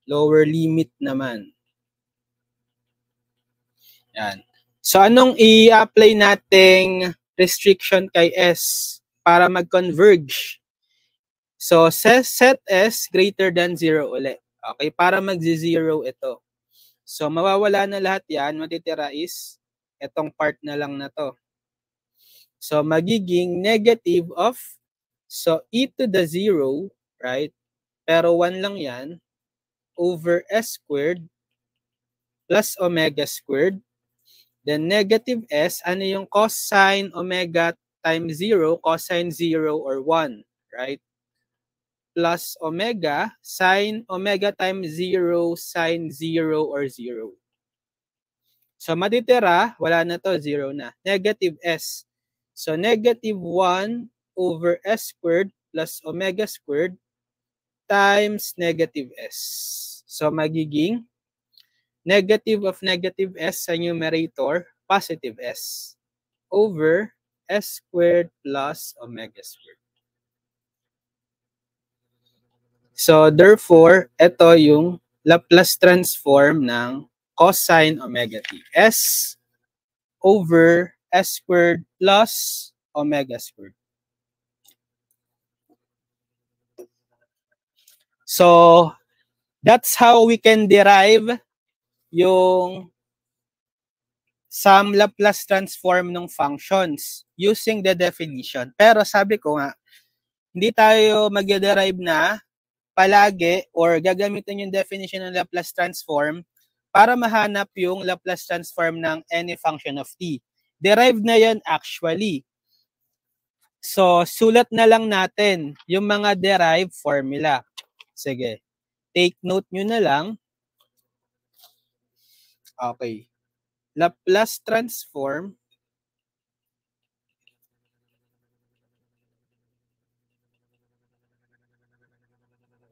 [SPEAKER 1] Lower limit naman. Yan. So, anong i-apply nating restriction kay S para mag-converge? So, set S greater than 0 ulit. Okay, para mag-0 ito. So, mawawala na lahat yan. Matitira is itong part na lang na to. So, magiging negative of, so, e to the 0, right? Pero 1 lang yan, over s squared plus omega squared. Then, negative s, ano yung cosine omega times 0, cosine 0 or 1, right? Plus omega, sine omega times 0, sine 0 or 0. So, matitira, wala na to, 0 na. Negative s. So, negative 1 over s squared plus omega squared times negative s. So, magiging negative of negative s sa numerator, positive s over s squared plus omega squared. So, therefore, ito yung Laplace transform ng cosine omega t. S over s squared plus omega squared. So, that's how we can derive yung some Laplace transform ng functions using the definition. Pero sabi ko nga, hindi tayo mag-derive na palagi or gagamitin yung definition ng Laplace transform para mahanap yung Laplace transform ng any function of t. Derived na yan actually. So, sulat na lang natin yung mga derived formula. Sige. Take note nyo na lang. Okay. Laplace transform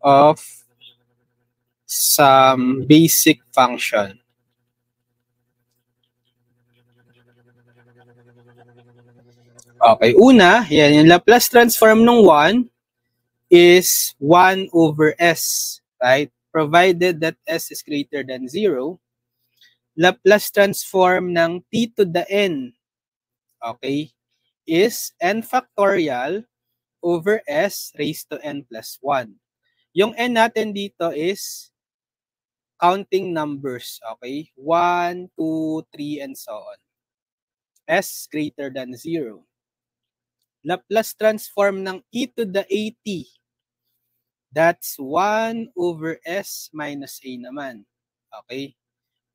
[SPEAKER 1] of some basic function. Okay, una, yan, yung Laplace transform ng 1 is 1 over s, right? Provided that s is greater than 0. Laplace transform ng t to the n, okay, is n factorial over s raised to n plus 1. Yung n natin dito is counting numbers, okay? 1, 2, 3, and so on. S greater than 0. Laplace transform ng e to the at. That's 1 over s minus a naman. Okay?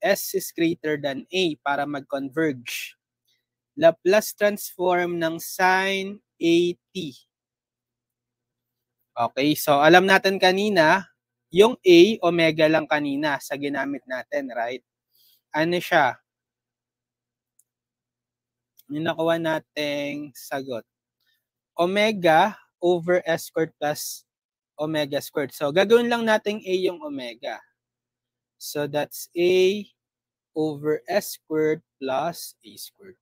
[SPEAKER 1] S is greater than a para mag-converge. Laplace transform ng sine at. Okay, so alam natin kanina, yung a, omega lang kanina sa ginamit natin, right? Ano siya? Yung nakuha nating sagot. Omega over s squared plus omega squared. So, gagawin lang natin a yung omega. So, that's a over s squared plus a squared.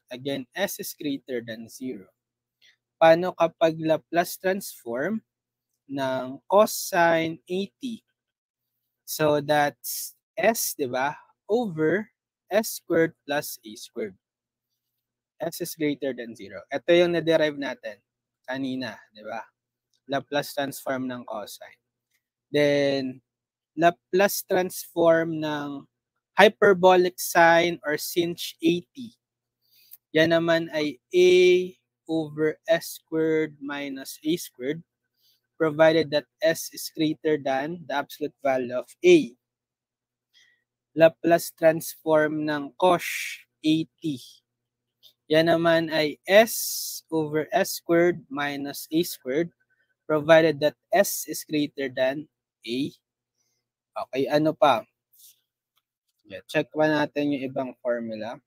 [SPEAKER 1] Again, s is greater than 0. Paano kapag Laplace transform ng cosine 80? So, that's s, di ba? Over s squared plus a squared. S is greater than 0. Ito yung na-derive natin kanina, di ba? Laplace transform ng cosine. Then, Laplace transform ng hyperbolic sine or sinh 80. Yan naman ay a over s squared minus a squared provided that s is greater than the absolute value of a. Laplace transform ng cos 80. Yan naman ay s over s squared minus a squared provided that s is greater than a. Okay, ano pa? Yeah, check pa natin yung ibang formula.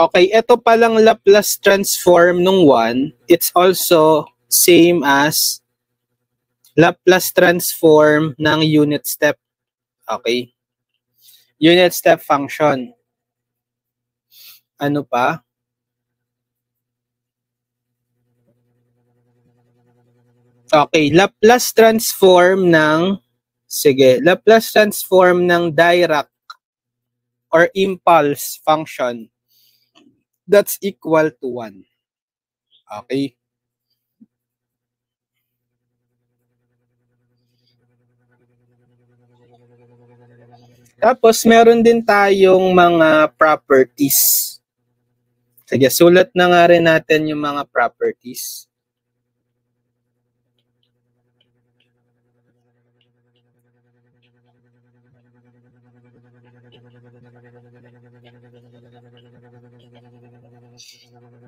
[SPEAKER 1] Okay, ito palang Laplace transform nung 1, it's also same as Laplace transform ng unit step. Okay? Unit step function. Ano pa? Okay, Laplace transform ng Laplace transform ng Dirac or impulse function. That's equal to 1. Okay? Tapos, meron din tayong mga properties. Sige, sulat na nga rin natin yung mga properties.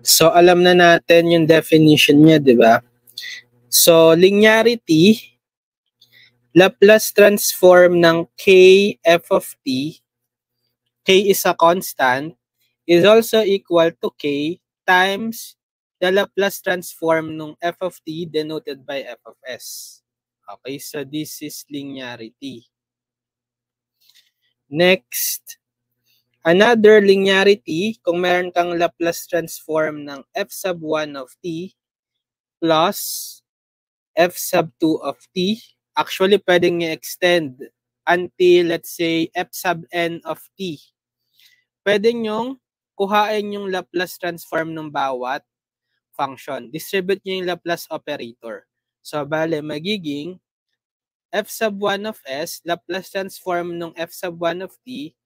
[SPEAKER 1] So, alam na natin yung definition niya, di ba? So, linearity, Laplace transform ng k f of t, k is a constant, is also equal to k times the Laplace transform ng f of t denoted by f of s. Okay, so this is linearity. Next, another linearity, kung meron kang Laplace transform ng f sub 1 of t plus f sub 2 of t, actually pwedeng i-extend until, let's say, f sub n of t. Pwede nyong kuhain yung Laplace transform ng bawat function. Distribute nyo yung Laplace operator. So, bale, magiging f sub 1 of s, Laplace transform ng f sub 1 of t,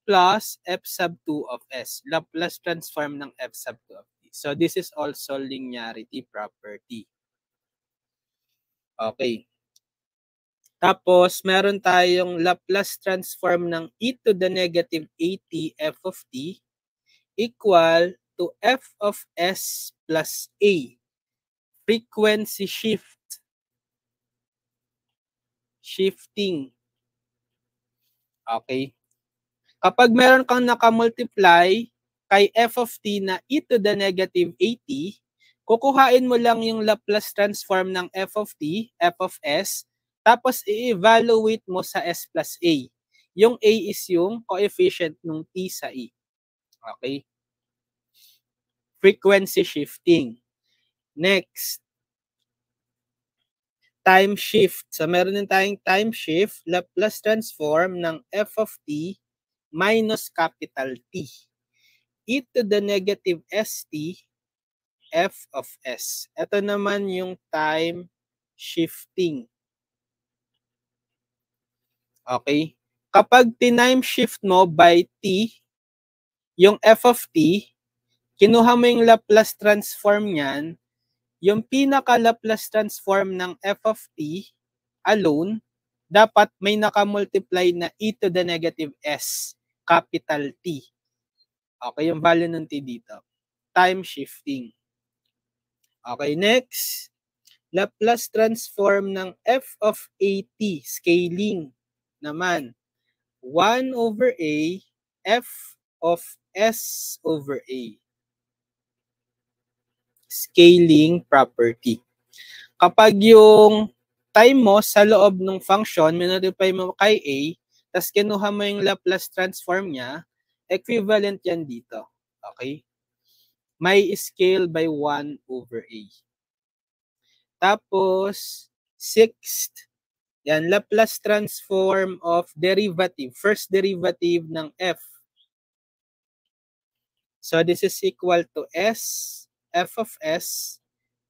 [SPEAKER 1] plus f sub 2 of s, Laplace transform ng f sub 2 of t. So, this is also linearity property. Okay. Tapos, meron tayong Laplace transform ng e to the negative at f of t equal to f of s plus a. Frequency shifting. Okay. Kapag meron kang nakamultiply kay f of t na e to the negative at, kukuhain mo lang yung Laplace transform ng f of t, f of s, tapos i-evaluate mo sa s plus a. Yung a is yung coefficient ng t sa e. Okay? Frequency shifting. Next, time shift. So, meron din tayong time shift, Laplace transform ng f of t minus capital T. E to the negative st, f of s. Ito naman yung time shifting. Okay? Kapag time shift mo by t, yung f of t, kinuha mo yung Laplace transform niyan, yung pinaka-Laplace transform ng f of t alone, dapat may nakamultiply na e to the negative s, capital T. Okay, yung value ng t dito. Time shifting. Okay, next. Laplace transform ng f of at, scaling naman. 1 over a, f of s over a. Scaling property. Kapag yung time mo sa loob ng function, minodify mo kay a, tapos kinuha mo yung Laplace transform niya, equivalent yan dito. Okay? May scale by 1 over a. Tapos, sixth, yan, Laplace transform of derivative, first derivative ng f. So, this is equal to s, f of s,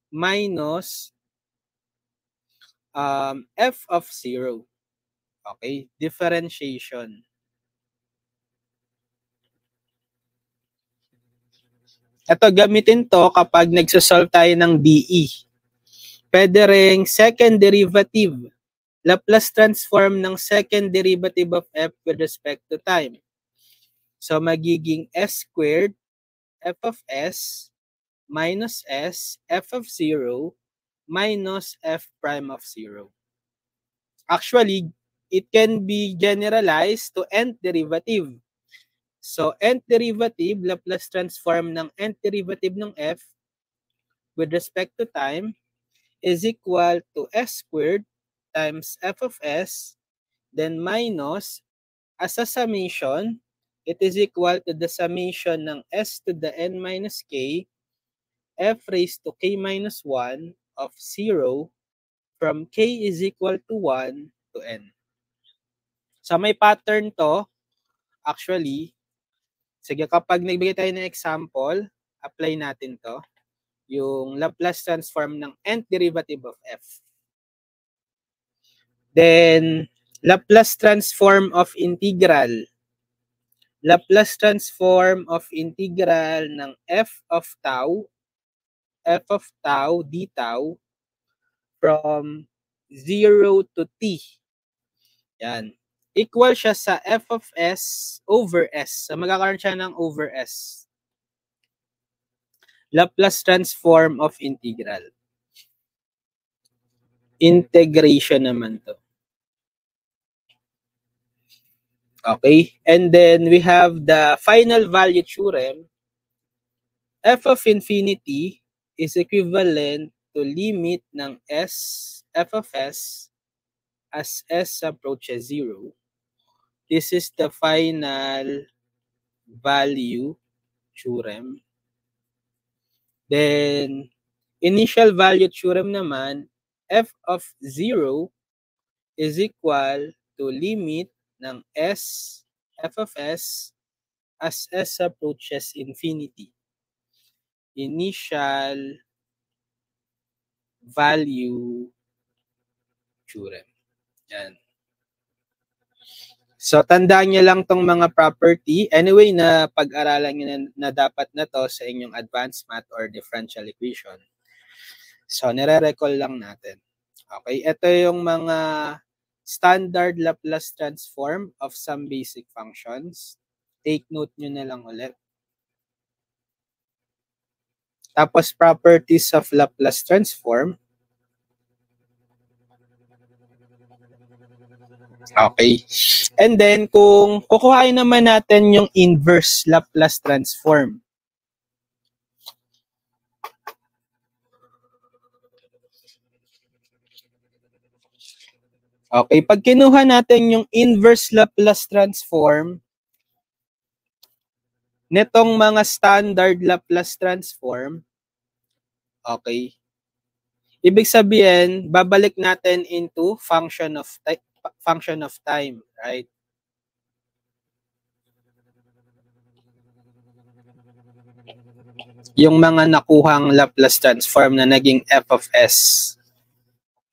[SPEAKER 1] minus f of 0. Okay, differentiation. Ito, gamitin to kapag nagsosolve tayo ng DE. Pwede ring second derivative. Laplace transform ng second derivative of f with respect to time. So, magiging s squared f of s minus s f of 0 minus f prime of 0. Actually, it can be generalized to nth derivative. So, nth derivative, Laplace transform ng nth derivative ng f with respect to time is equal to s squared times f of s, then minus, as a summation, it is equal to the summation ng s to the n minus k, f raised to k minus 1 of 0 from k is equal to 1 to n. So, may pattern to, actually. Sige, kapag nagbigay tayo ng example, apply natin to. Yung Laplace transform ng nth derivative of f. Then, Laplace transform of integral. Laplace transform of integral ng f of tau d tau from 0 to t. Yan. Equal siya sa f of s over s. So, magkakaroon siya ng over s. Laplace transform of integral. Integration naman to. Okay? And then we have the final value theorem. F of infinity is equivalent to limit ng f of s as s approaches 0. This is the final value theorem. Then, initial value theorem naman, f of 0 is equal to limit ng f of s as s approaches infinity. Initial value theorem. Yan. So, tandaan nyo lang tong mga property. Anyway, na pag-aralan nyo na dapat na to sa inyong advanced math or differential equation. So, nire-recall lang natin. Okay, ito yung mga standard Laplace transform of some basic functions. Take note nyo na lang ulit. Tapos, properties of Laplace transform. Okay. And then, kung kukuhain naman natin yung inverse Laplace transform. Okay. Pag kinuha natin yung inverse Laplace transform, netong mga standard Laplace transform, okay, Ibig sabihin, babalik natin into function of time, right? Yung mga nakuhang Laplace transform na naging f of s.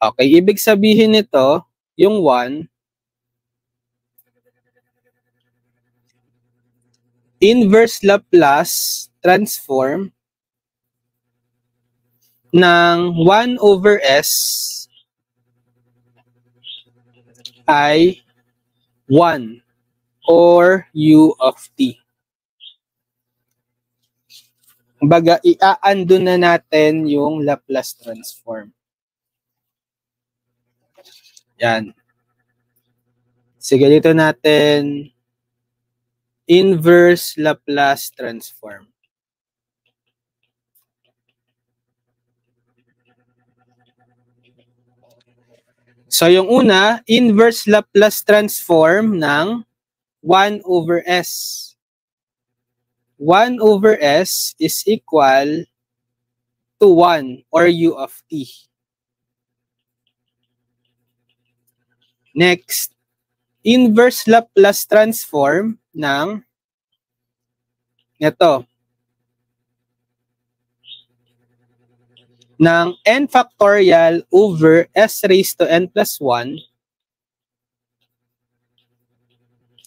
[SPEAKER 1] Okay, ibig sabihin nito, yung 1, inverse Laplace transform ng 1 over s ay 1 or u of t. Kumbaga, i-undo na natin yung Laplace transform. Yan. Sige, dito natin inverse Laplace transform. So, yung una, inverse Laplace transform ng 1 over s. 1 over s is equal to 1 or u of t. Next, inverse Laplace transform ng ito, ng n factorial over s raised to n plus 1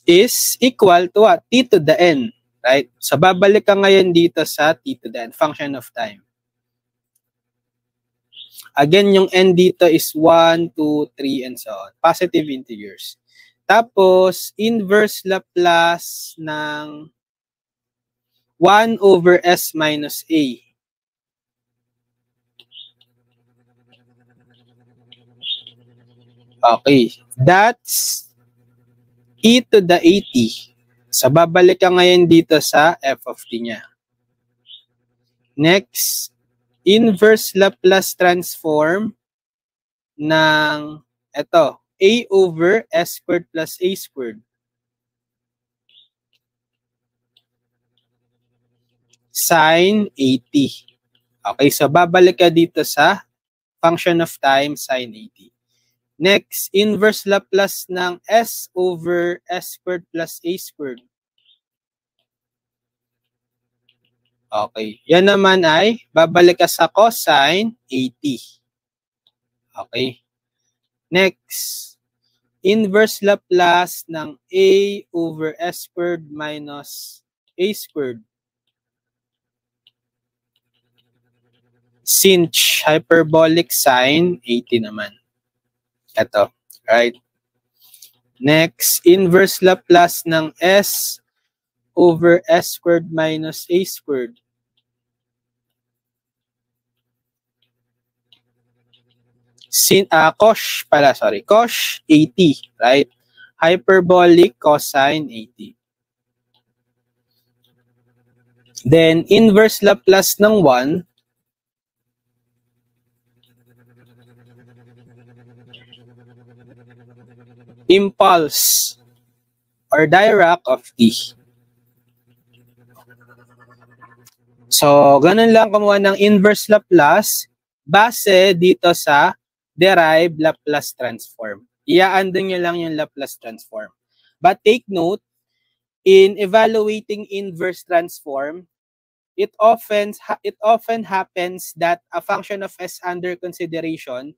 [SPEAKER 1] is equal to what? T to the n. Right? So, babalik ka ngayon dito sa t to the n, function of time. Again, yung n dito is 1, 2, 3, and so on. Positive integers. Tapos, inverse Laplace ng 1 over s minus a. Okay. That's e to the at. So, babalik ka ngayon dito sa f of t niya. Next, inverse Laplace transform ng ito, a over s squared plus a squared. Sin 80. Okay, so babalik ka dito sa function of time sin 80. Next, inverse Laplace ng s over s squared plus a squared. Okay. Yan naman ay babalik ka sa cosine 80. Okay. Next, inverse Laplace ng a over s squared minus a squared. Sinh hyperbolic sine 80 naman. Ito. Right. Next, inverse Laplace ng s over s squared minus a squared. Cosh 80, right? Hyperbolic cosine 80. Then, inverse Laplace ng 1, impulse or Dirac of t. So, ganun lang kumuha ng inverse Laplace base dito sa derived Laplace transform. Iyaando nyo lang yung Laplace transform. But take note, in evaluating inverse transform, it often happens that a function of s under consideration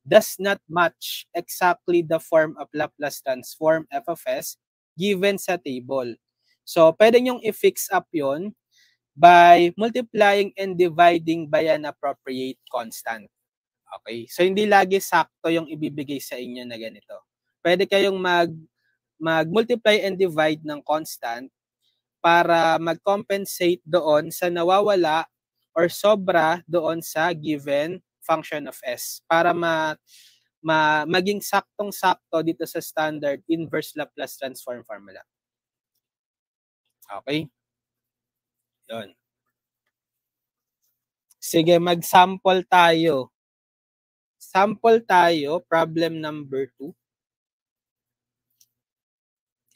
[SPEAKER 1] does not match exactly the form of Laplace transform f of s given sa table. So, pwede nyong i-fix up yon by multiplying and dividing by an appropriate constant. Okay? So, hindi lagi sakto yung ibibigay sa inyo na ganito. Pwede kayong mag-multiply and divide ng constant para mag-compensate doon sa nawawala or sobra doon sa given function of s para maging saktong-sakto dito sa standard inverse Laplace transform formula. Okay? Yun. Sige, mag-sample tayo. Sample tayo, problem number 2.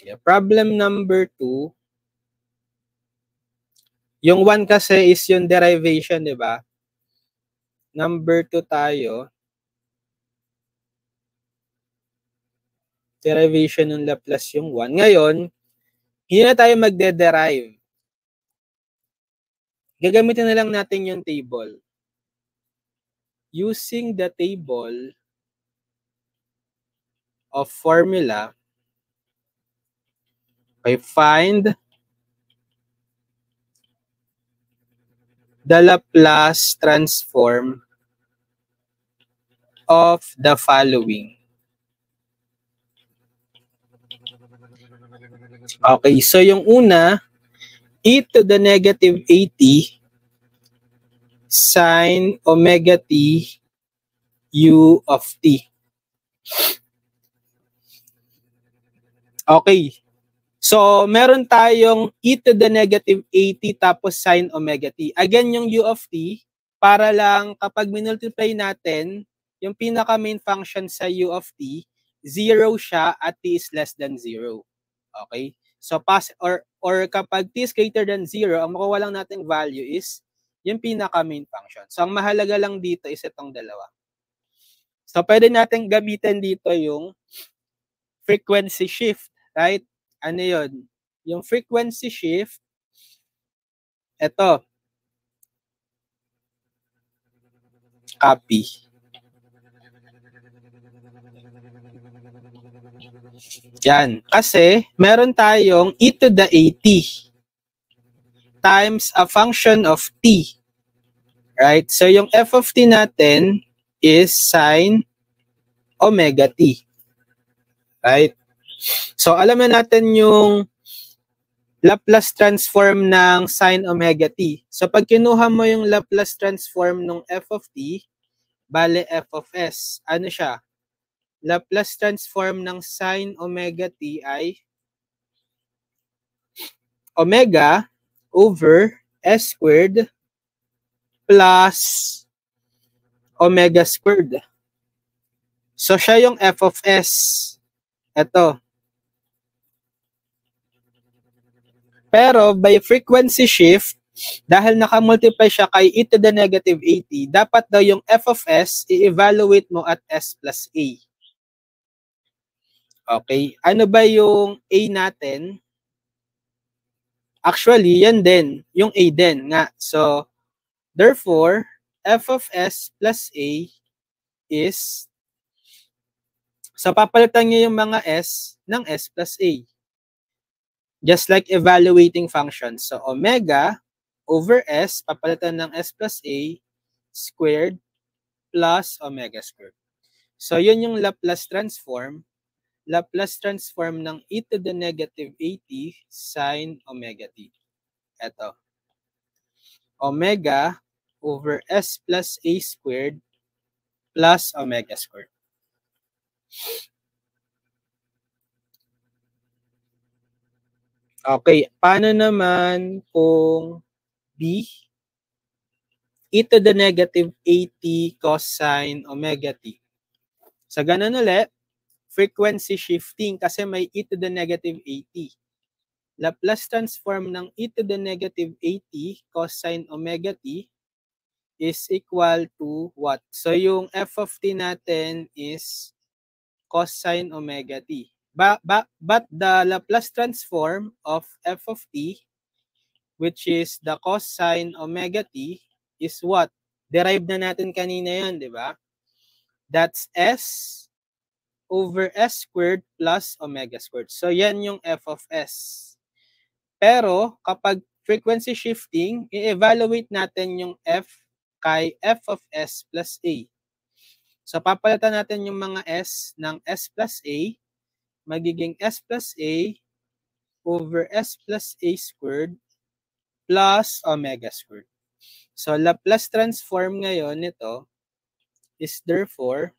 [SPEAKER 1] Yeah, problem number 2. Yung 1 kasi is yung derivation, di ba? Number 2 tayo. Derivation ng Laplace yung 1. Ngayon, hindi na tayo magde-derive. Gagamitin na lang natin yung table. Using the table of formula, I find the Laplace transform of the following. Okay, so yung una, e to the negative 80 sine omega t u of t. Okay. So, meron tayong e to the negative 80 tapos sine omega t. Again, yung u of t, para lang kapag minultiply natin, yung pinaka-main function sa u of t, 0 siya at t is less than 0. Okay? So, or kapag t is greater than 0, ang makuha lang nating value is yung pinaka-main function. So, ang mahalaga lang dito is itong dalawa. So, pwede natin gamitin dito yung frequency shift, right? Ano yun? Yung frequency shift, eto. Copy. Yan. Kasi, meron tayong e to the 80 times a function of t. Right? So, yung f of t natin is sine omega t. Right? So, alam na natin yung Laplace transform ng sine omega t. So, pag kinuha mo yung Laplace transform ng f of t, bale f of s, ano siya? Laplace transform ng sine omega t ay omega over s squared plus omega squared. So, siya yung f of s. Ito. Pero by frequency shift, dahil nakamultiply siya kay e to the negative 80, dapat daw yung f of s, i-evaluate mo at s plus a. Okay. Ano ba yung a natin? Actually, yan din. Yung a din nga. So, therefore, f of s plus a is, so papalitan niyo yung mga s ng s plus a. Just like evaluating functions. So, omega over s, papalitan ng s plus a squared plus omega squared. So, yun yung Laplace transform. Laplace transform ng e to the negative 80 sine omega t. Ito. Omega over s plus a squared plus omega squared. Okay, paano naman kung b, e to the negative 80 cosine omega t? So, ganun ulit, frequency shifting kasi may e to the negative 80. Laplace transform ng e to the negative 80 cosine omega t is equal to what? So, yung f of t natin is cosine omega t. But the Laplace transform of f of t, which is the cosine omega t, is what? Derived na natin kanina yan, di ba? That's s over s squared plus omega squared. So, yan yung f of s. Pero, kapag frequency shifting, i-evaluate natin yung f kay f of s plus a. So, papalitan natin yung mga s ng s plus a, magiging s plus a over s plus a squared plus omega squared. So, Laplace transform ngayon nito is therefore,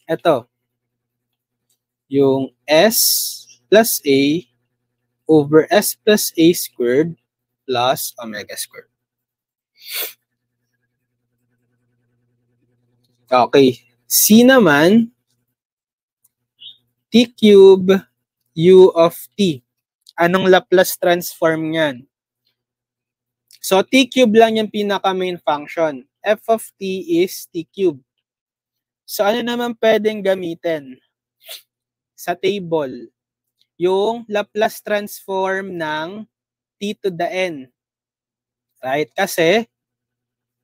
[SPEAKER 1] ito, yung s plus a over s plus a squared plus omega squared. Okay. C naman, t cube u of t. Anong Laplace transform niyan? So, t cube lang yung pinaka-main function. f of t is t cubed. So ano naman pwedeng gamitin sa table? Yung Laplace transform ng t to the n. Right? Kasi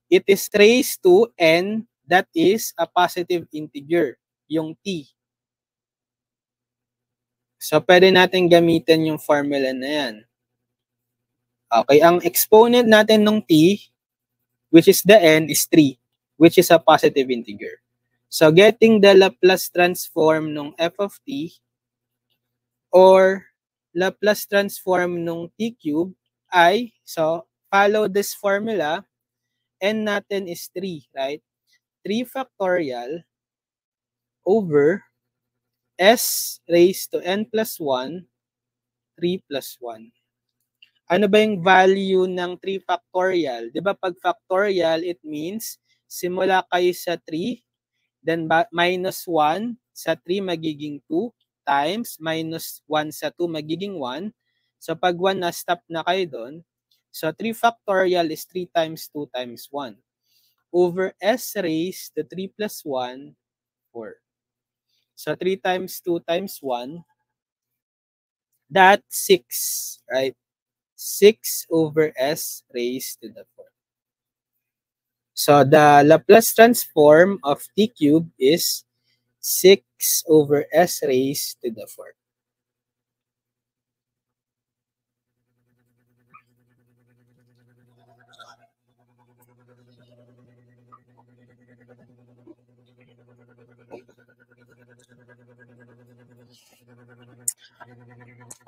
[SPEAKER 1] it is raised to n that is a positive integer, yung t. So pwede natin gamitin yung formula na yan. Okay, ang exponent natin ng t, which is the n, is 3, which is a positive integer. So getting the Laplace transform ng f of t or Laplace transform ng t cube ay, so follow this formula, n natin is 3, right? 3 factorial over s raised to n plus 1, 3 plus 1. Ano ba yung value ng 3 factorial? Di ba pag factorial, it means simula kayo sa 3, then minus 1 sa 3 magiging 2, times minus 1 sa 2 magiging 1. So pag 1 na stop na kayo doon, so 3 factorial is 3 times 2 times 1. Over s raised to 3 plus 1, 4. So 3 times 2 times 1, that's 6, right? 6 over s raised to the 4. So the Laplace transform of t cube is 6 over s raised to the 4.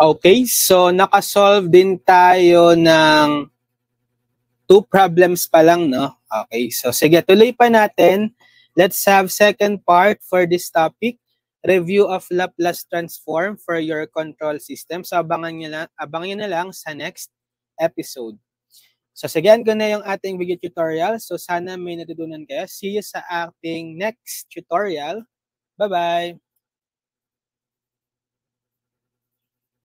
[SPEAKER 1] Okay, so nakasolve din tayo ng 2 problems pa lang, no? Okay, so sige, tuloy pa natin. Let's have second part for this topic. Review of Laplace transform for your control system. So abangan nyo na lang sa next episode. So sige, ko na yung ating video tutorial. So sana may natutunan kayo. See you sa ating next tutorial. Bye-bye!